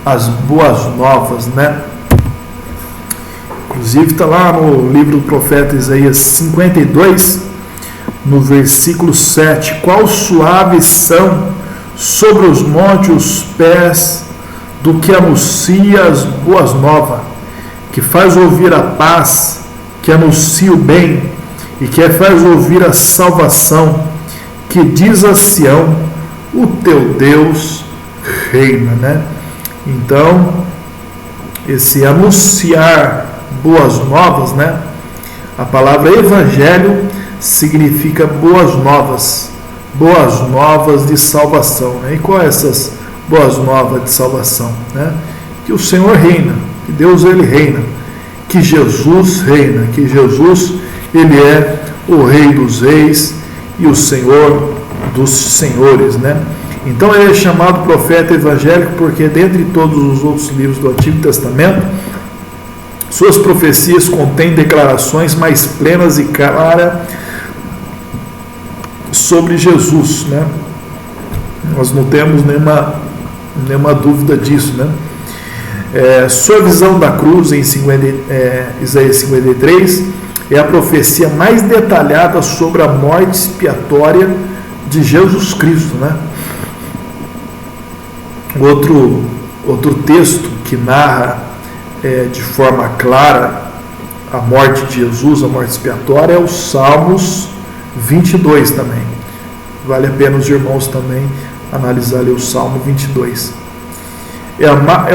Speaker 1: as boas novas, né? Inclusive está lá no livro do profeta Isaías 52, no versículo 7: quão suaves são sobre os montes os pés do que anuncia as boas novas, que faz ouvir a paz, que anuncia o bem e que faz ouvir a salvação, que diz a Sião: o teu Deus reina, né? Então, esse anunciar boas novas, né? A palavra evangelho significa boas novas de salvação, né? E quais essas boas novas de salvação, né? Que o Senhor reina, que Deus ele reina, que Jesus reina, que Jesus ele é o Rei dos Reis e o Senhor dos Senhores, né? Então ele é chamado profeta evangélico porque dentre todos os outros livros do Antigo Testamento, suas profecias contêm declarações mais plenas e claras sobre Jesus, né? Nós não temos nenhuma dúvida disso, né? Sua visão da cruz em Isaías 53 é a profecia mais detalhada sobre a morte expiatória de Jesus Cristo, né? Outro texto que narra de forma clara a morte de Jesus, a morte expiatória, é o Salmos 22 também. Vale a pena os irmãos também analisar ali o Salmo 22. É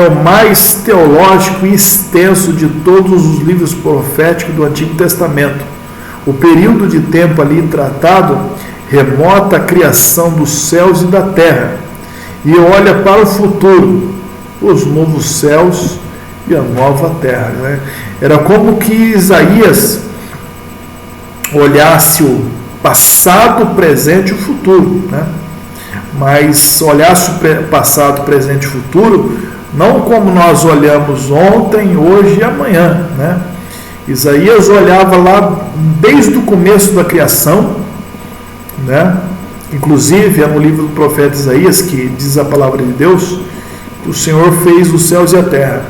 Speaker 1: o mais teológico e extenso de todos os livros proféticos do Antigo Testamento. O período de tempo ali tratado remota a criação dos céus e da terra e olha para o futuro, os novos céus e a nova terra, né? Era como que Isaías olhasse o passado, o presente e o futuro, né? Mas olhasse o passado, o presente e o futuro, não como nós olhamos ontem, hoje e amanhã, né? Isaías olhava lá desde o começo da criação, né? Inclusive é no livro do profeta Isaías que diz a palavra de Deus: o Senhor fez os céus e a terra,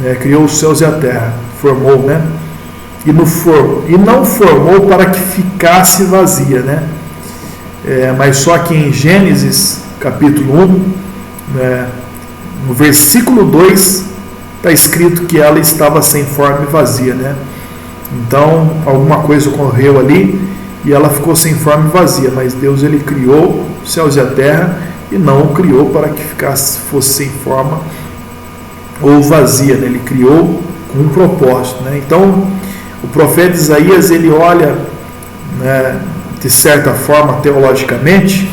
Speaker 1: né? Criou os céus e a terra, formou, né? E não formou para que ficasse vazia, né? Mas só que em Gênesis capítulo 1, né, no versículo 2, está escrito que ela estava sem forma e vazia, né? Então alguma coisa ocorreu ali e ela ficou sem forma e vazia, mas Deus, ele criou os céus e a terra e não o criou para que fosse sem forma ou vazia, né? Ele criou com um propósito, né? Então o profeta Isaías, ele olha, né, de certa forma, teologicamente,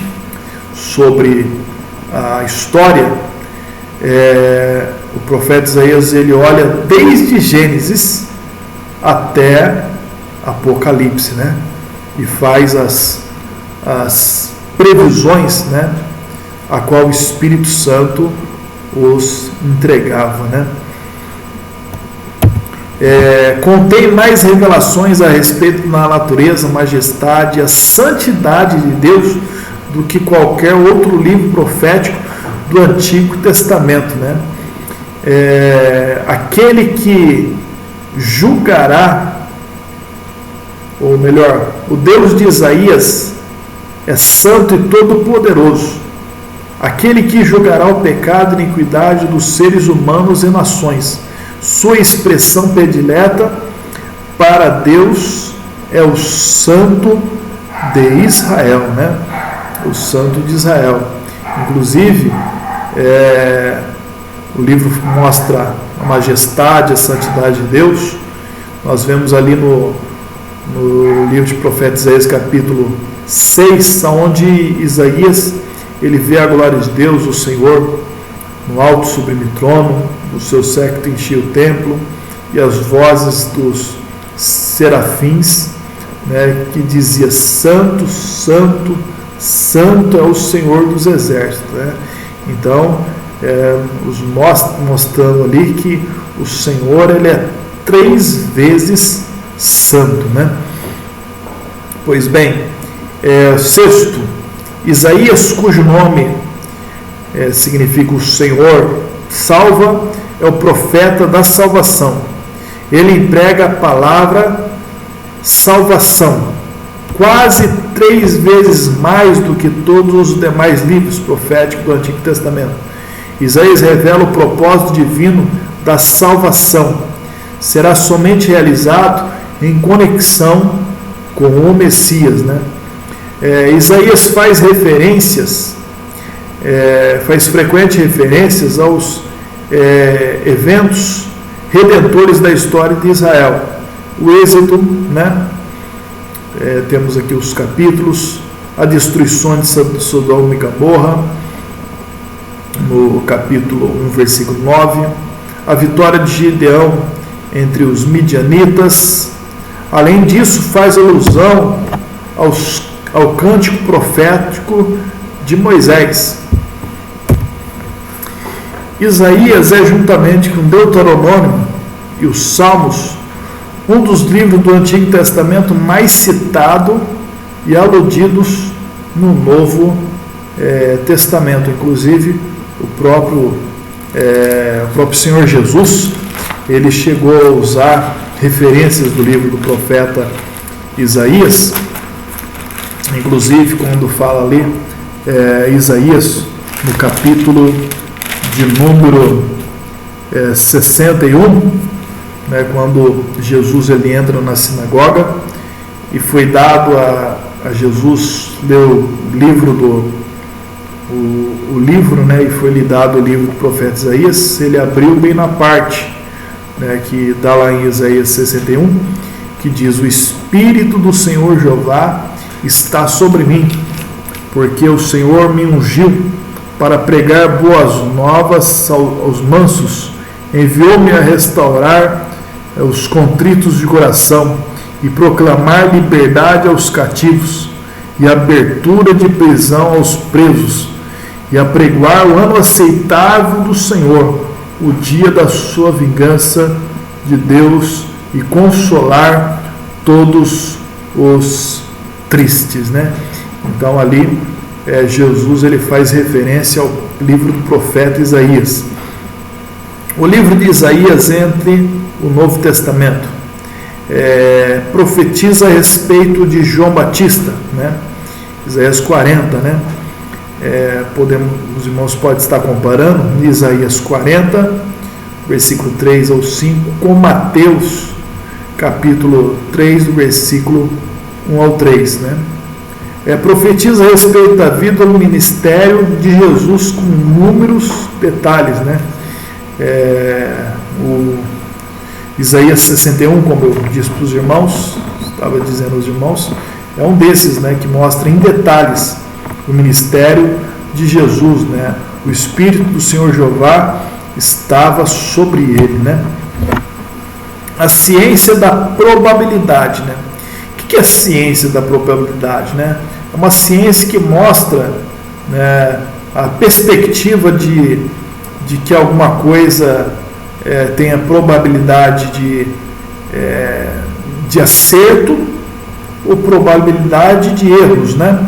Speaker 1: sobre a história. O profeta Isaías, ele olha desde Gênesis até Apocalipse, né? E faz as previsões, né, a qual o Espírito Santo os entregava, né? Contém mais revelações a respeito da natureza, majestade e a santidade de Deus do que qualquer outro livro profético do Antigo Testamento, né? Aquele que julgará, ou melhor, o Deus de Isaías é santo e todo-poderoso, aquele que julgará o pecado e a iniquidade dos seres humanos e nações. Sua expressão predileta para Deus é o Santo de Israel, né? O Santo de Israel. Inclusive, o livro mostra a majestade, a santidade de Deus. Nós vemos ali no livro de profeta Isaías, capítulo 6, onde Isaías, ele vê a glória de Deus, o Senhor, no alto sublime trono, o seu séquito enchia o templo, e as vozes dos serafins, né, que dizia: Santo, Santo, Santo é o Senhor dos exércitos, né? Então, mostrando ali que o Senhor, ele é 3 vezes santo, né? Pois bem, sexto, Isaías, cujo nome significa o Senhor salva, é o profeta da salvação. Ele emprega a palavra salvação quase 3 vezes mais do que todos os demais livros proféticos do Antigo Testamento. Isaías revela o propósito divino da salvação. Será somente realizado em conexão com o Messias, né? Isaías faz frequentes referências aos eventos redentores da história de Israel. O Êxodo, né? Temos aqui os capítulos, a destruição de Sodoma e Gomorra, no capítulo 1, versículo 9, a vitória de Gideão entre os midianitas. Além disso, faz alusão ao cântico profético de Moisés. Isaías é, juntamente com Deuteronômio e os Salmos, um dos livros do Antigo Testamento mais citado e aludidos no Novo Testamento. Inclusive, o próprio Senhor Jesus, ele chegou a usar referências do livro do profeta Isaías. Inclusive, quando fala ali, Isaías, no capítulo de número 61, né, quando Jesus, ele entra na sinagoga e foi dado a Jesus ler o livro, né, e foi lhe dado o livro do profeta Isaías. Ele abriu bem na parte, né, que dá lá em Isaías 61, que diz: o Espírito do Senhor Jeová está sobre mim, porque o Senhor me ungiu para pregar boas novas aos mansos, enviou-me a restaurar os contritos de coração e proclamar liberdade aos cativos e abertura de prisão aos presos, e apregoar o ano aceitável do Senhor, o dia da sua vingança de Deus, e consolar todos os tristes, né? Então ali Jesus ele faz referência ao livro do profeta Isaías. O livro de Isaías, entre o Novo Testamento, profetiza a respeito de João Batista, né? Isaías 40, né? Os irmãos podem estar comparando Isaías 40, versículo 3 ao 5, com Mateus, capítulo 3, do versículo 1 ao 3, né? Profetiza a respeito da vida do ministério de Jesus com inúmeros detalhes, né? O Isaías 61, como eu disse para os irmãos, estava dizendo aos irmãos, é um desses, né, que mostra em detalhes o ministério de Jesus, né? O Espírito do Senhor Jeová estava sobre ele, né? A ciência da probabilidade, né? O que é a ciência da probabilidade, né? É uma ciência que mostra, né, a perspectiva de que alguma coisa tenha probabilidade de acerto ou probabilidade de erros, né?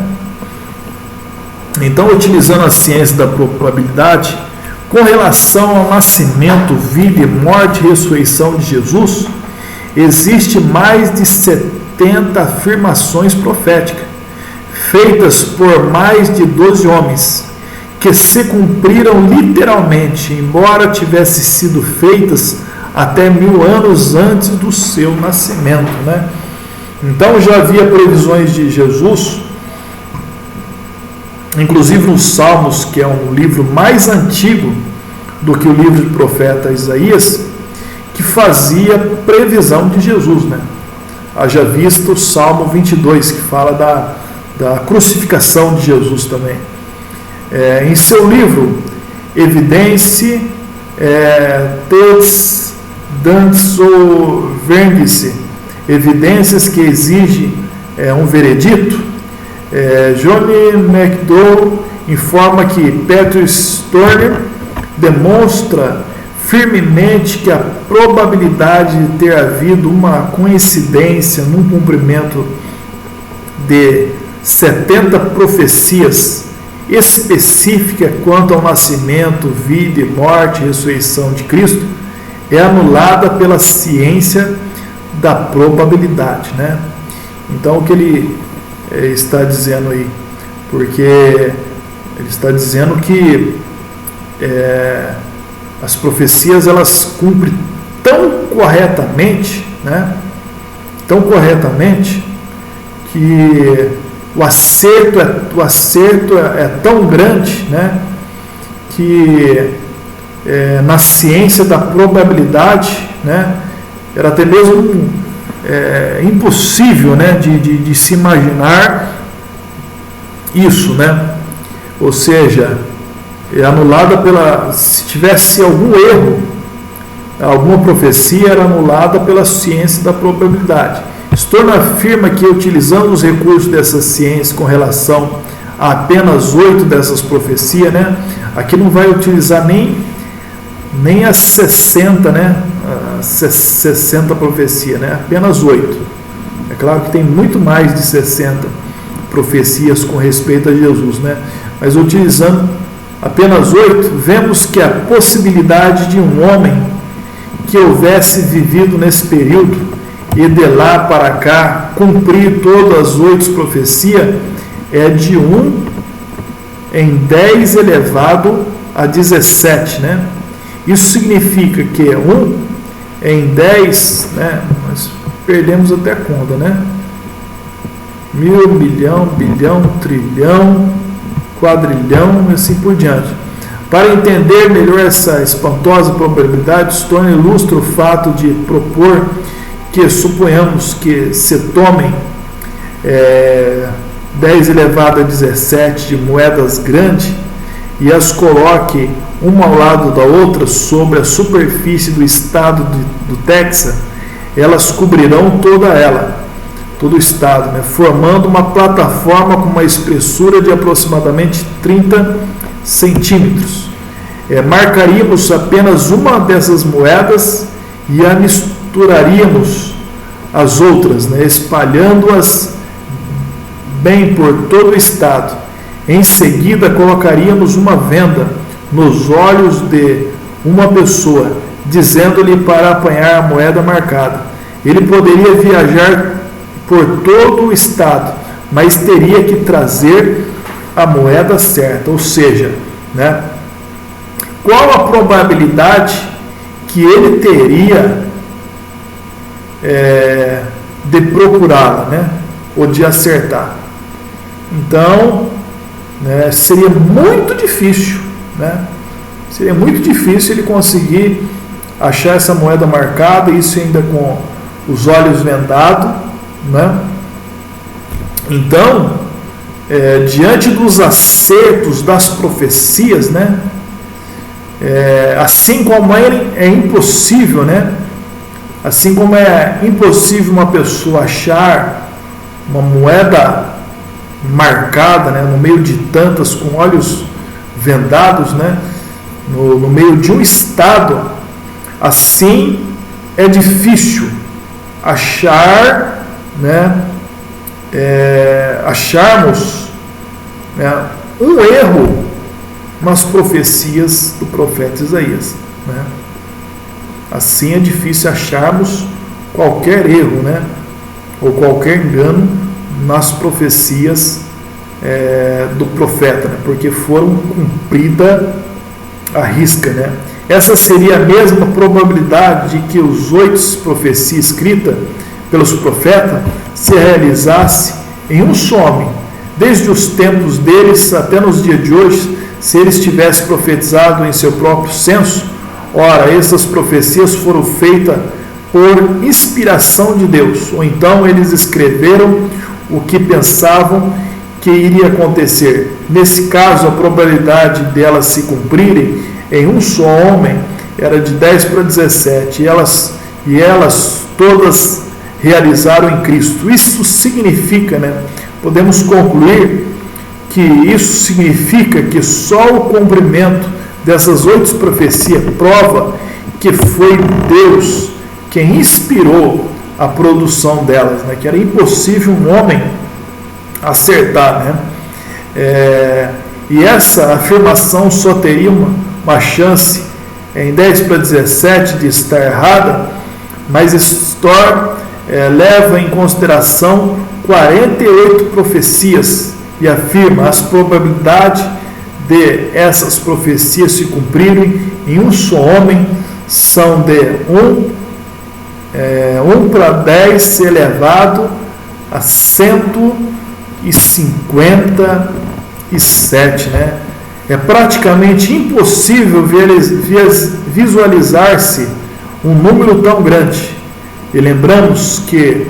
Speaker 1: Então, utilizando a ciência da probabilidade, com relação ao nascimento, vida, morte e ressurreição de Jesus, existe mais de 70 afirmações proféticas, feitas por mais de 12 homens, que se cumpriram literalmente, embora tivessem sido feitas até 1000 anos antes do seu nascimento, né? Então já havia previsões de Jesus, inclusive nos Salmos, que é um livro mais antigo do que o livro do profeta Isaías, que fazia previsão de Jesus, né? Haja visto o Salmo 22, que fala da crucificação de Jesus também. Em seu livro, Evidência des danso vértice, evidências que exigem um veredito, John McDowell informa que Peter Stoner demonstra firmemente que a probabilidade de ter havido uma coincidência no cumprimento de 70 profecias específica quanto ao nascimento, vida e morte e ressurreição de Cristo é anulada pela ciência da probabilidade, né? Então, o que ele está dizendo aí? Porque ele está dizendo que as profecias elas cumprem tão corretamente, né? Tão corretamente que o acerto é tão grande, né, que na ciência da probabilidade, né, era até mesmo impossível, né, de se imaginar isso, né? Ou seja, é anulada se tivesse algum erro, alguma profecia era anulada pela ciência da probabilidade. Stoner afirma que, utilizando os recursos dessa ciência com relação a apenas 8 dessas profecias, né? Aqui não vai utilizar nem as 60, né? As 60 profecias, né? Apenas 8. É claro que tem muito mais de 60 profecias com respeito a Jesus, né? Mas utilizando apenas 8, vemos que a possibilidade de um homem que houvesse vivido nesse período e de lá para cá cumprir todas as 8 profecias é de 1 em 10 elevado a 17, né? Isso significa que 1 em 10, né? Nós perdemos até a conta, né? 1000, milhão, bilhão, trilhão, quadrilhão e assim por diante. Para entender melhor essa espantosa probabilidade, Stoner ilustra o fato de propor que suponhamos que se tomem 10 elevado a 17 de moedas grandes e as coloque uma ao lado da outra sobre a superfície do estado do Texas, elas cobrirão toda ela. todo o estado, né? Formando uma plataforma com uma espessura de aproximadamente 30 centímetros. Marcaríamos apenas uma dessas moedas e a misturaríamos as outras, né? Espalhando-as bem por todo o estado. Em seguida, colocaríamos uma venda nos olhos de uma pessoa, dizendo-lhe para apanhar a moeda marcada. Ele poderia viajar por todo o estado, mas teria que trazer a moeda certa, ou seja, né, qual a probabilidade que ele teria de procurá-la, né, ou de acertar. Então, né, seria muito difícil, né, seria muito difícil ele conseguir achar essa moeda marcada, isso ainda com os olhos vendados, né? Então, diante dos acertos das profecias, né, assim como é impossível, né, assim como é impossível uma pessoa achar uma moeda marcada, né, no meio de tantas, com olhos vendados, né, no meio de um estado, assim é difícil achar, né, acharmos, né, um erro nas profecias do profeta Isaías, né? Assim é difícil acharmos qualquer erro, né, ou qualquer engano nas profecias do profeta, né, porque foram cumpridas à risca, né? Essa seria a mesma probabilidade de que os 8 profecias escritas pelos profetas se realizasse em um só homem, desde os tempos deles até nos dias de hoje, se eles tivessem profetizado em seu próprio senso. Ora, essas profecias foram feitas por inspiração de Deus, ou então eles escreveram o que pensavam que iria acontecer. Nesse caso, a probabilidade delas se cumprirem em um só homem era de 10 para 17, e elas todas realizaram em Cristo. Isso significa, né, podemos concluir que isso significa que só o cumprimento dessas 8 profecias prova que foi Deus quem inspirou a produção delas, né, que era impossível um homem acertar, né? E essa afirmação só teria uma chance em 10 para 17 de estar errada, mas Storr leva em consideração 48 profecias e afirma as probabilidades de essas profecias se cumprirem em um só homem são de 1 para 10 elevado a 157, né? É praticamente impossível visualizar-se um número tão grande. E lembramos que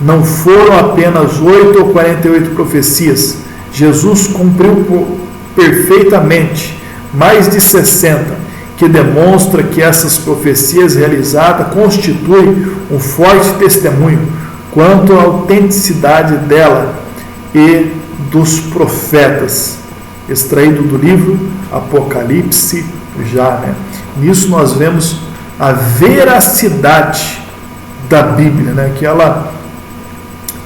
Speaker 1: não foram apenas 8 ou 48 profecias. Jesus cumpriu perfeitamente mais de 60, que demonstra que essas profecias realizadas constituem um forte testemunho quanto à autenticidade dela e dos profetas, extraído do livro Apocalipse já, né? Nisso nós vemos a veracidade da Bíblia, né? Que ela,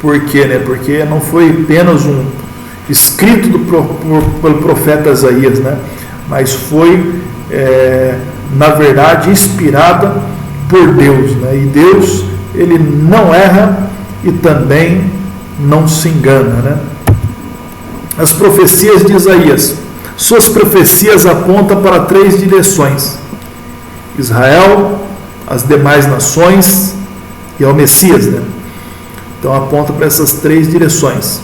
Speaker 1: por quê, né? Porque não foi apenas um escrito pelo profeta Isaías, né? Mas foi, na verdade, inspirada por Deus, né? E Deus, ele não erra e também não se engana, né? As profecias de Isaías. Suas profecias apontam para 3 direções: Israel, as demais nações e ao Messias, né? Então aponta para essas 3 direções.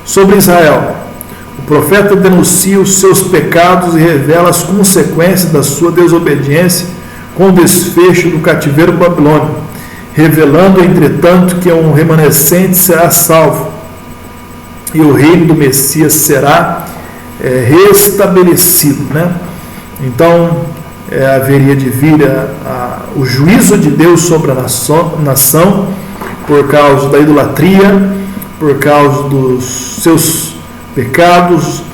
Speaker 1: Sobre Israel, o profeta denuncia os seus pecados e revela as consequências da sua desobediência com o desfecho do cativeiro babilônico, revelando, entretanto, que um remanescente será salvo e o reino do Messias será restabelecido, né? Então, haveria de vir o juízo de Deus sobre a nação por causa da idolatria, por causa dos seus pecados,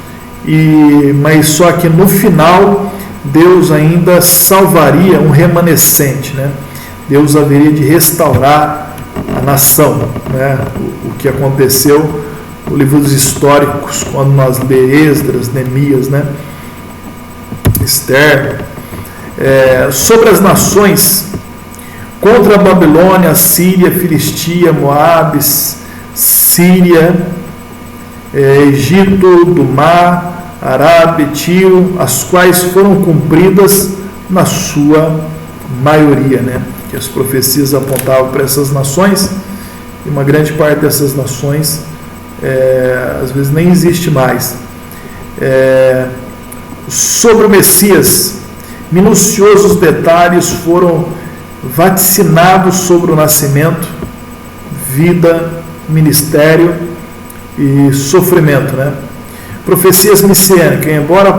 Speaker 1: mas só que no final Deus ainda salvaria um remanescente, né? Deus haveria de restaurar a nação, né? O que aconteceu no livro dos históricos, quando nós lemos Esdras, Neemias, né? Esther, sobre as nações, contra a Babilônia, Síria, Filistia, Moabe, Síria, Egito, do mar, Arábia, Tiro, as quais foram cumpridas na sua maioria, né? Que as profecias apontavam para essas nações, e uma grande parte dessas nações às vezes nem existe mais. Sobre o Messias, minuciosos detalhes foram vaticinados sobre o nascimento, vida, ministério e sofrimento, né? Profecias messiânicas. Embora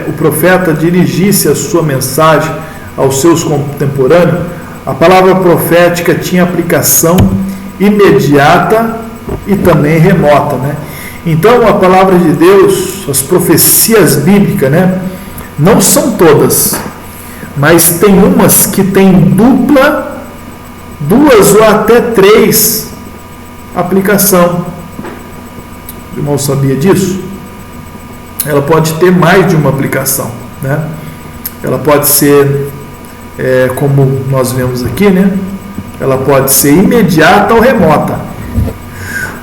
Speaker 1: o profeta dirigisse a sua mensagem aos seus contemporâneos, a palavra profética tinha aplicação imediata e também remota, né? Então a palavra de Deus, as profecias bíblicas, né, não são todas, mas tem umas que tem duas ou até 3 aplicação. O irmão sabia disso? Ela pode ter mais de uma aplicação, né? Ela pode ser, como nós vemos aqui, né? Ela pode ser imediata ou remota.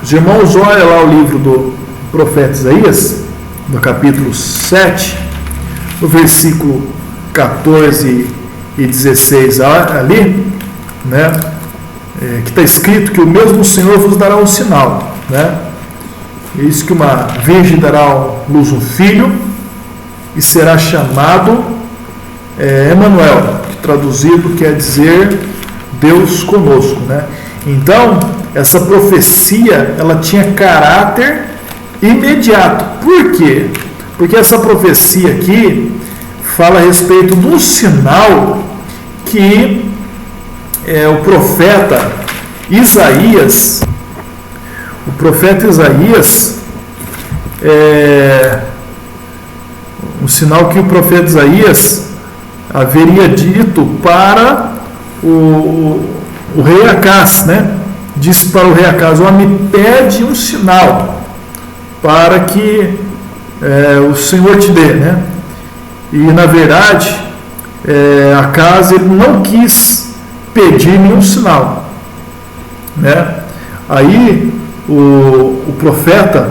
Speaker 1: Os irmãos olham lá o livro do profeta Isaías, no capítulo 7, no versículo 14 e 16 ali, né? Que está escrito que o mesmo Senhor vos dará um sinal, né? Eis que uma virgem dará à luz um filho e será chamado Emanuel, que traduzido quer dizer Deus conosco, né? Então, essa profecia, ela tinha caráter imediato. Por quê? Porque essa profecia aqui fala a respeito de um sinal que o profeta Isaías, um sinal que o profeta Isaías haveria dito para o rei Acás, né? Disse para o rei Acás: ó, me pede um sinal para que o Senhor te dê, né? E na verdade Acás ele não quis pedir nenhum sinal, né? Aí o profeta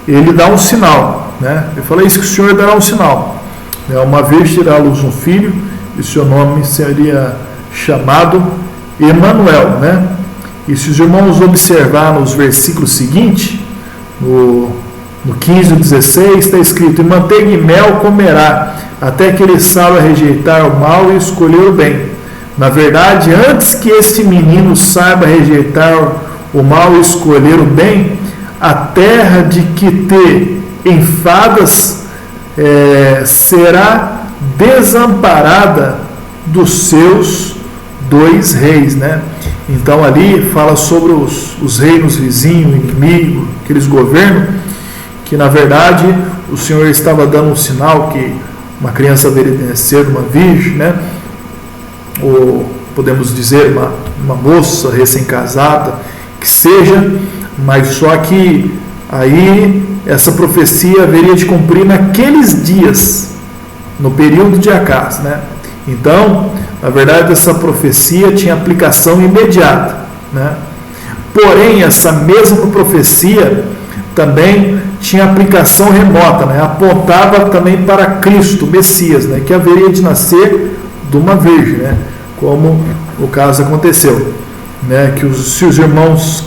Speaker 1: ele dá um sinal, né? Ele fala: isso que o Senhor dará um sinal, uma vez terá à luz um filho e seu nome seria chamado Emanuel, né? E se os irmãos observar nos versículos seguintes, no 15 e 16, está escrito: e manteiga e mel comerá, até que ele saiba rejeitar o mal e escolher o bem. Na verdade, antes que este menino saiba rejeitar o mal e escolher o bem, a terra de que te enfadas será desamparada dos seus 2 reis, né? Então ali fala sobre os reinos vizinhos, inimigos, que eles governam, que na verdade o Senhor estava dando um sinal que uma criança haveria nascer uma virgem, né? Ou podemos dizer uma moça recém-casada, que seja, mas só que aí essa profecia haveria de cumprir naqueles dias, no período de Acás, né? Então, na verdade, essa profecia tinha aplicação imediata, né? Porém, essa mesma profecia também tinha aplicação remota, né? Apontava também para Cristo, Messias, né? Que haveria de nascer de uma virgem, né? Como o caso aconteceu, né? Que se os irmãos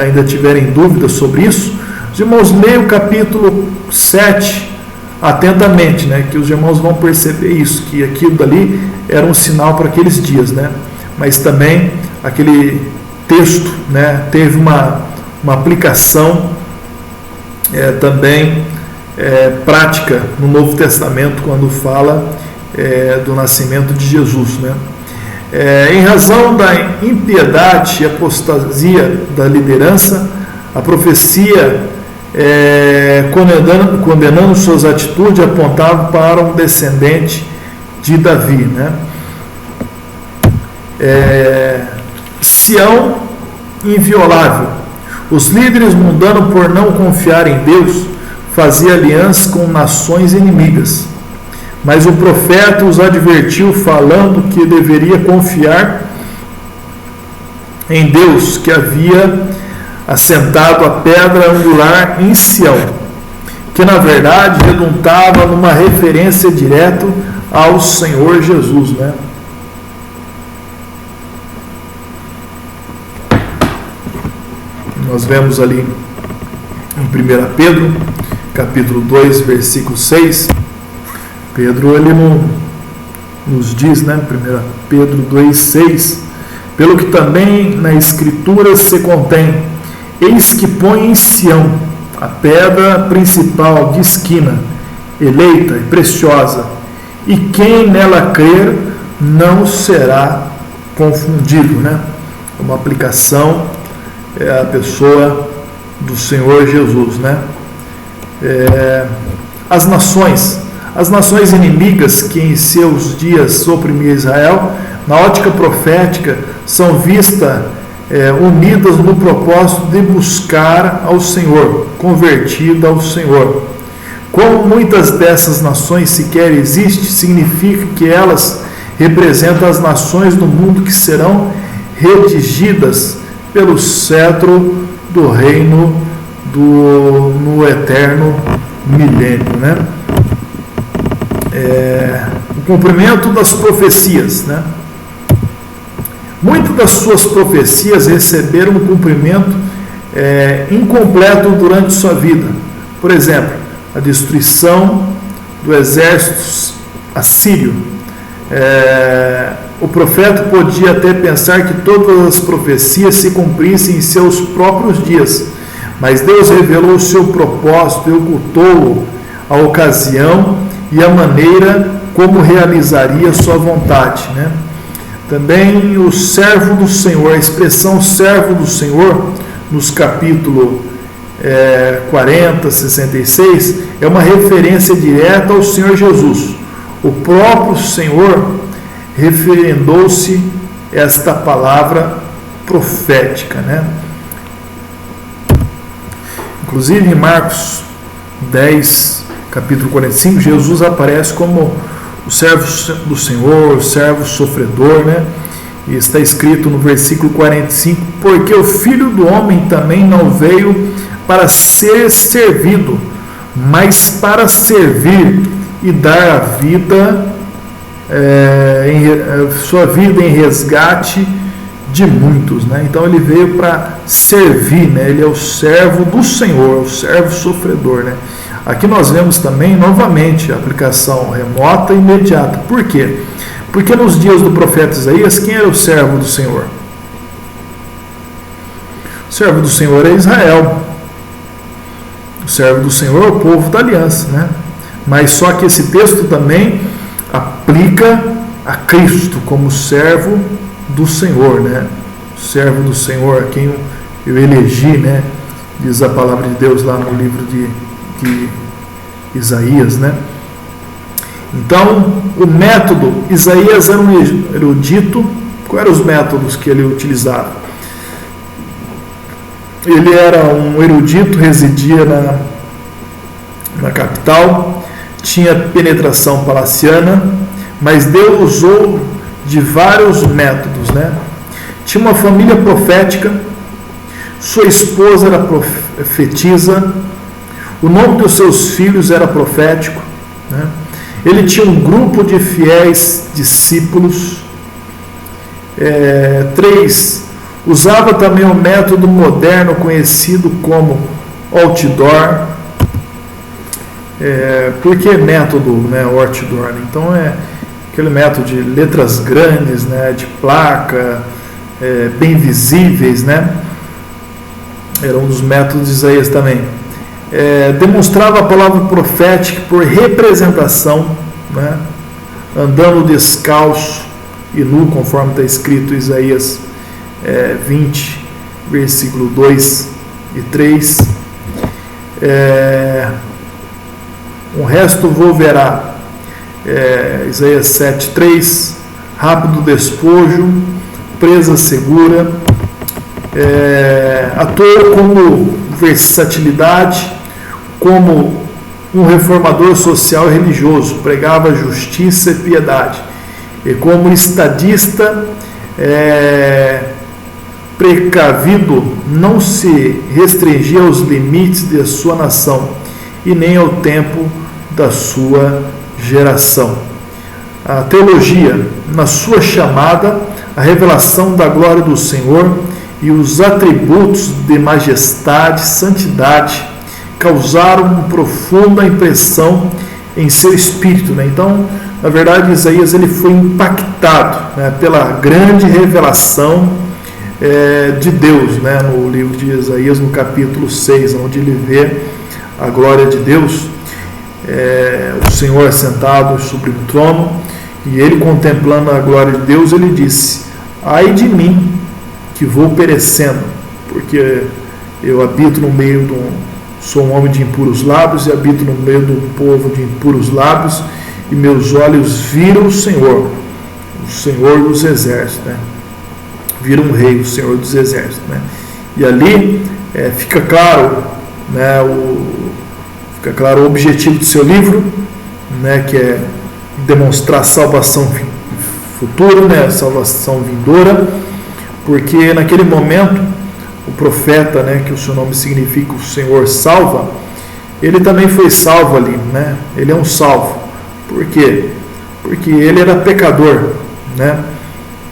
Speaker 1: ainda tiverem dúvidas sobre isso, os irmãos leiam o capítulo 7 atentamente, né? Que os irmãos vão perceber isso, que aquilo dali era um sinal para aqueles dias, né? Mas também aquele texto, né, teve uma aplicação também prática no Novo Testamento, quando fala do nascimento de Jesus, né? Em razão da impiedade e apostasia da liderança, a profecia, condenando suas atitudes, apontava para um descendente de Davi, né? Sião inviolável. Os líderes mundanos, por não confiar em Deus, faziam aliança com nações inimigas. Mas o profeta os advertiu, falando que deveria confiar em Deus, que havia assentado a pedra angular em Sião, que na verdade redundava numa referência direta ao Senhor Jesus, né? Nós vemos ali em 1 Pedro, capítulo 2, versículo 6, Pedro ele nos diz, né, 1 Pedro 2, 6, pelo que também na Escritura se contém, eis que põe em Sião a pedra principal de esquina, eleita e preciosa, e quem nela crer não será confundido, né? Uma aplicação a pessoa do Senhor Jesus, né? As nações inimigas que em seus dias oprimiam Israel, na ótica profética, são vistas unidas no propósito de buscar ao Senhor, convertida ao Senhor. Como muitas dessas nações sequer existem, significa que elas representam as nações do mundo que serão redigidas pelo cetro do reino no eterno milênio, né? O cumprimento das profecias, né? Muitas das suas profecias receberam um cumprimento incompleto durante sua vida. Por exemplo, a destruição do exército assírio. O profeta podia até pensar que todas as profecias se cumprissem em seus próprios dias, mas Deus revelou o seu propósito e ocultou a ocasião e a maneira como realizaria sua vontade, né? Também o servo do Senhor, a expressão servo do Senhor, nos capítulos 40, 66, é uma referência direta ao Senhor Jesus. O próprio Senhor referendou-se esta palavra profética, né? Inclusive em Marcos 10, capítulo 45, Jesus aparece como o servo do Senhor, o servo sofredor, né? E está escrito no versículo 45, porque o Filho do Homem também não veio para ser servido, mas para servir e dar a vida, sua vida em resgate de muitos, né? Então ele veio para servir, né? Ele é o servo do Senhor, o servo sofredor, né? Aqui nós vemos também novamente a aplicação remota e imediata. Por quê? Porque nos dias do profeta Isaías, quem era o servo do Senhor? O servo do Senhor é Israel. O servo do Senhor é o povo da aliança, né? Mas só que esse texto também aplica a Cristo como servo do Senhor, né? O servo do Senhor, a quem eu elegi, né? Diz a palavra de Deus lá no livro de Isaías, né? Então, o método, Isaías era um erudito. Quais eram os métodos que ele utilizava? Ele era um erudito, residia na capital, tinha penetração palaciana, mas Deus usou de vários métodos, né? Tinha uma família profética, sua esposa era profetisa, o nome dos seus filhos era profético, né? Ele tinha um grupo de fiéis discípulos. 3. Usava também o método moderno conhecido como outdoor. Por que método, né, outdoor? Então é aquele método de letras grandes, né, de placa, bem visíveis, né? Era um dos métodos de Isaías também. Demonstrava a palavra profética por representação, né, andando descalço e nu, conforme está escrito em Isaías 20, versículo 2 e 3. O resto volverá, Isaías 7, 3, rápido despojo, presa segura, atua como versatilidade, como um reformador social e religioso, pregava justiça e piedade, e como estadista precavido, não se restringia aos limites de sua nação e nem ao tempo da sua geração. A teologia, na sua chamada, a revelação da glória do Senhor e os atributos de majestade, santidade, causaram profunda impressão em seu espírito, né? Então, na verdade, Isaías ele foi impactado, né, pela grande revelação de Deus, né, no livro de Isaías, no capítulo 6, onde ele vê a glória de Deus, o Senhor assentado sobre o trono, e ele contemplando a glória de Deus, ele disse: ai de mim, que vou perecendo, porque eu habito no meio sou um homem de impuros lábios e habito no meio do povo de impuros lábios, e meus olhos viram o Senhor dos exércitos, né? Viram um rei, o Senhor dos exércitos, né? E ali fica claro, né, fica claro o objetivo do seu livro, né, que é demonstrar salvação futura, né, salvação vindoura, porque naquele momento o profeta, né, que o seu nome significa o Senhor salva, ele também foi salvo ali, né? Ele é um salvo. Por quê? Porque ele era pecador, né?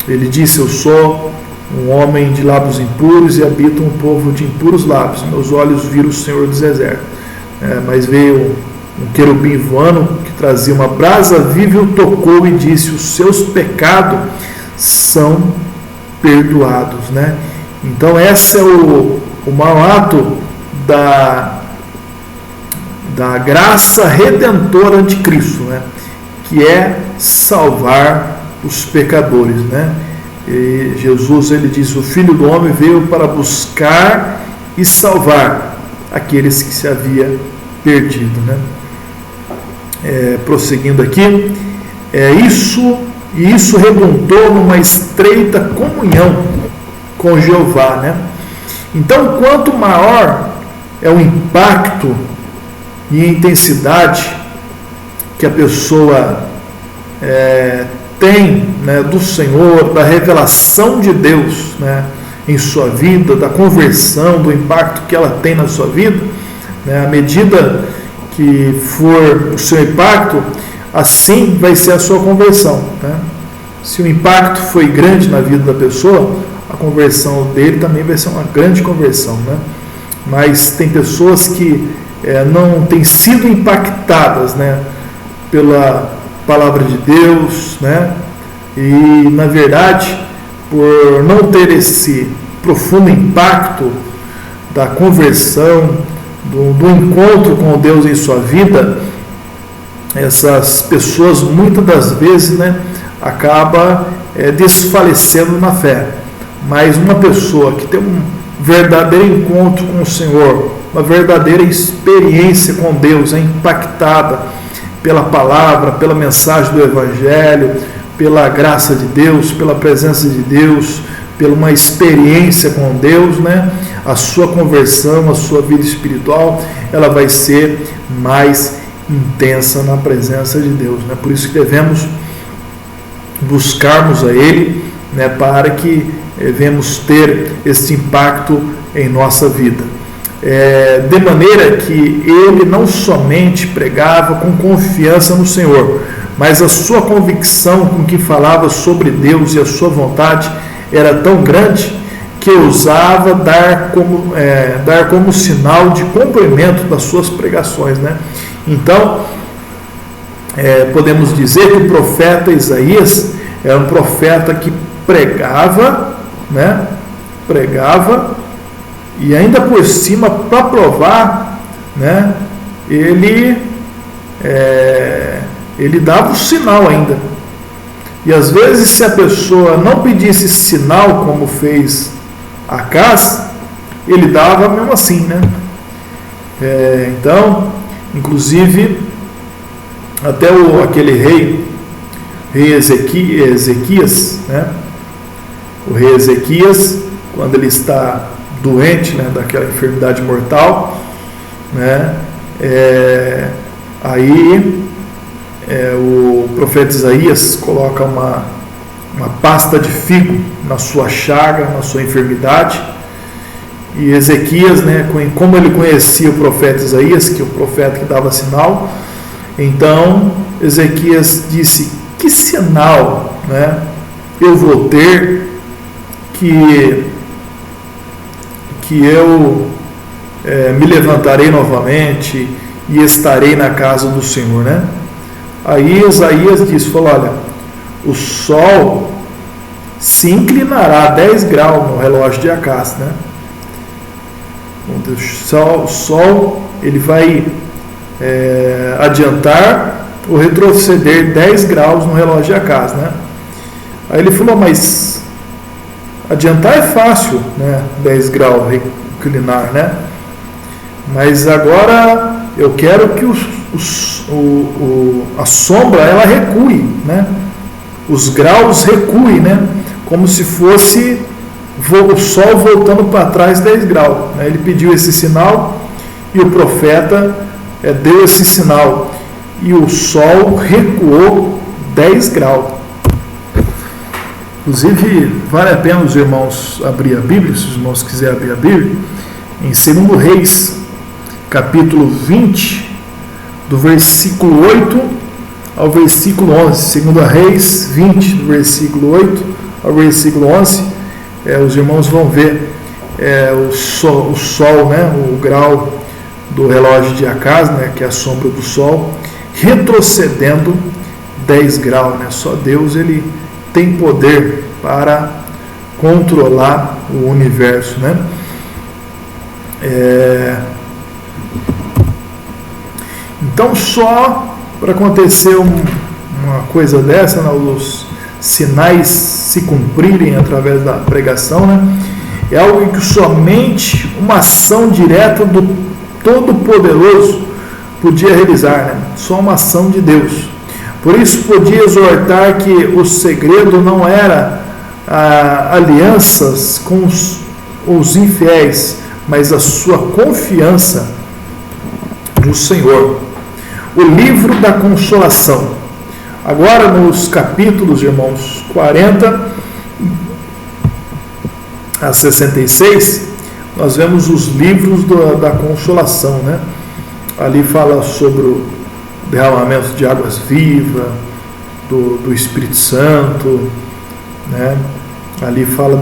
Speaker 1: Ele disse: eu sou um homem de lábios impuros e habito um povo de impuros lábios. Meus olhos viram o Senhor dos exércitos. Mas veio um querubim voando que trazia uma brasa viva e o tocou e disse: os seus pecados são perdoados, né? Então esse é o maior ato da graça redentora de Cristo, né? Que é salvar os pecadores, né? E Jesus, ele diz: o Filho do Homem veio para buscar e salvar aqueles que se havia perdido, né? Prosseguindo aqui, isso redundou numa estreita comunhão com Jeová, né? Então, quanto maior é o impacto e a intensidade que a pessoa tem, né, do Senhor, da revelação de Deus, né, em sua vida, da conversão, do impacto que ela tem na sua vida, né, à medida que for o seu impacto, assim vai ser a sua conversão, né? Se o impacto foi grande na vida da pessoa, a conversão dele também vai ser uma grande conversão, né? Mas tem pessoas que não têm sido impactadas, né, pela palavra de Deus, né? E na verdade, por não ter esse profundo impacto da conversão, do encontro com Deus em sua vida, essas pessoas muitas das vezes, né, acaba desfalecendo na fé. Mas uma pessoa que tem um verdadeiro encontro com o Senhor, uma verdadeira experiência com Deus, é impactada pela palavra, pela mensagem do Evangelho, pela graça de Deus, pela presença de Deus, pela uma experiência com Deus, né? A sua conversão, a sua vida espiritual, ela vai ser mais intensa na presença de Deus, né? Por isso que devemos buscarmos a Ele, né, para que devemos ter esse impacto em nossa vida. De maneira que ele não somente pregava com confiança no Senhor, mas a sua convicção com que falava sobre Deus e a sua vontade era tão grande que ousava dar como sinal de cumprimento das suas pregações, né? Então, podemos dizer que o profeta Isaías era um profeta que pregava, né? Pregava, e ainda por cima, para provar, né, ele dava o sinal ainda. E às vezes, se a pessoa não pedisse sinal, como fez Acaz, ele dava mesmo assim, né? Então, inclusive, até aquele rei Ezequias, né? O rei Ezequias, quando ele está doente, né, daquela enfermidade mortal, né? O profeta Isaías coloca uma pasta de figo na sua chaga, na sua enfermidade. E Ezequias, né, como ele conhecia o profeta Isaías, que é o profeta que dava sinal, então Ezequias disse: que sinal, né, eu vou ter que eu me levantarei novamente e estarei na casa do Senhor, né? Aí Isaías falou: olha, o sol se inclinará 10 graus no relógio de Acaz, né? O sol ele vai adiantar ou retroceder 10 graus no relógio de Acaz, né? Aí ele falou: mas adiantar é fácil, né? 10 graus inclinar, né? Mas agora eu quero que a sombra ela recue, né? Os graus recuem, né? Como se fosse o sol voltando para trás 10 graus, né? Ele pediu esse sinal e o profeta deu esse sinal e o sol recuou 10 graus. Inclusive, vale a pena os irmãos abrir a Bíblia, se os irmãos quiserem abrir a Bíblia, em 2 Reis, capítulo 20, do versículo 8 ao versículo 11. 2 Reis 20, do versículo 8 ao versículo 11. Os irmãos vão ver o sol, né, o grau do relógio de Acaz, né, que é a sombra do sol, retrocedendo 10 graus. Né? Só Deus ele tem poder para controlar o universo. Né? Então, só para acontecer uma coisa dessa, né, os sinais se cumprirem através da pregação, né, é algo que somente uma ação direta do Todo-Poderoso podia realizar, né? Só uma ação de Deus. Por isso, podia exortar que o segredo não era alianças com os infiéis, mas a sua confiança no Senhor. O livro da consolação. Agora, nos capítulos, irmãos, 40 a 66, nós vemos os livros da consolação, né? Ali fala sobre o derramamento de águas vivas, do Espírito Santo, né? Ali fala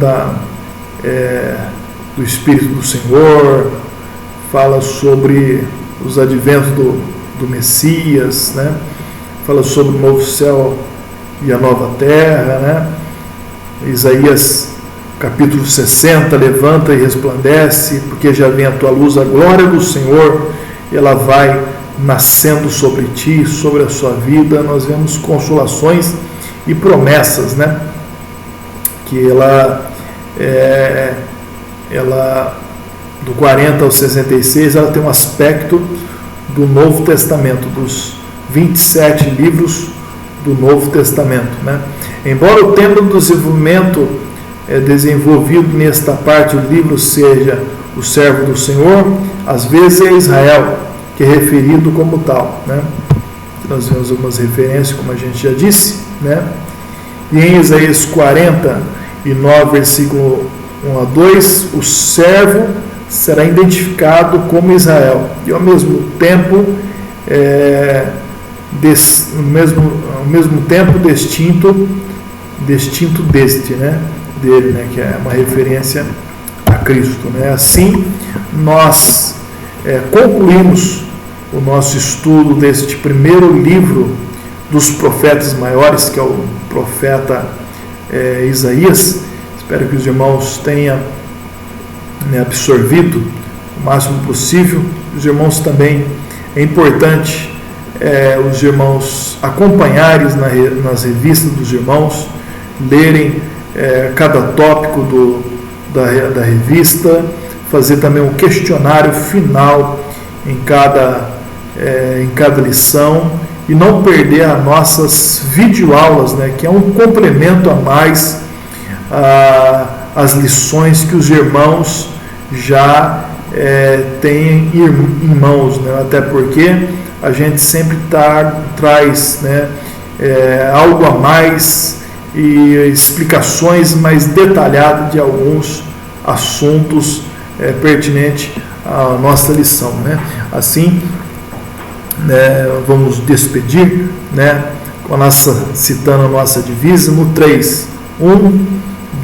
Speaker 1: do Espírito do Senhor, fala sobre os adventos do Messias, né? Fala sobre o novo céu e a nova terra, né? Isaías capítulo 60, levanta e resplandece, porque já vem a tua luz, a glória do Senhor, ela vai nascendo sobre ti, sobre a sua vida. Nós vemos consolações e promessas, né? Que ela do 40 ao 66, ela tem um aspecto do Novo Testamento, dos 27 livros do Novo Testamento, né? Embora o tema do desenvolvimento desenvolvido nesta parte do livro seja o servo do Senhor, às vezes é Israel que é referido como tal, né? Nós vemos algumas referências, como a gente já disse, né? E em Isaías 49, versículo 1 a 2, o servo será identificado como Israel e ao mesmo tempo ao mesmo tempo distinto deste, né? Dele, né? Que é uma referência a Cristo, né? Assim nós concluímos o nosso estudo deste primeiro livro dos profetas maiores, que é o profeta Isaías. Espero que os irmãos tenham absorvido o máximo possível. Os irmãos também, é importante os irmãos acompanharem nas revistas dos irmãos, lerem cada tópico da revista, fazer também um questionário final em cada lição, e não perder as nossas videoaulas, né, que é um complemento a mais às lições que os irmãos já têm em mãos, né, até porque a gente sempre traz, né, algo a mais e explicações mais detalhadas de alguns assuntos pertinentes à nossa lição, né? Assim, vamos despedir, né, citando a nossa divisa no 3. 1,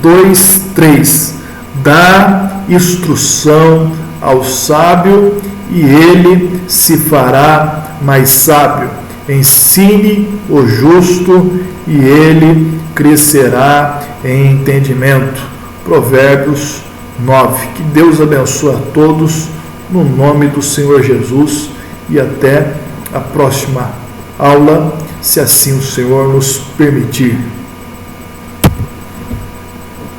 Speaker 1: 2, 3. Dá instrução ao sábio e ele se fará mais sábio. Ensine o justo e ele crescerá em entendimento. Provérbios 9. Que Deus abençoe a todos, no nome do Senhor Jesus, e até a próxima aula, se assim o Senhor nos permitir.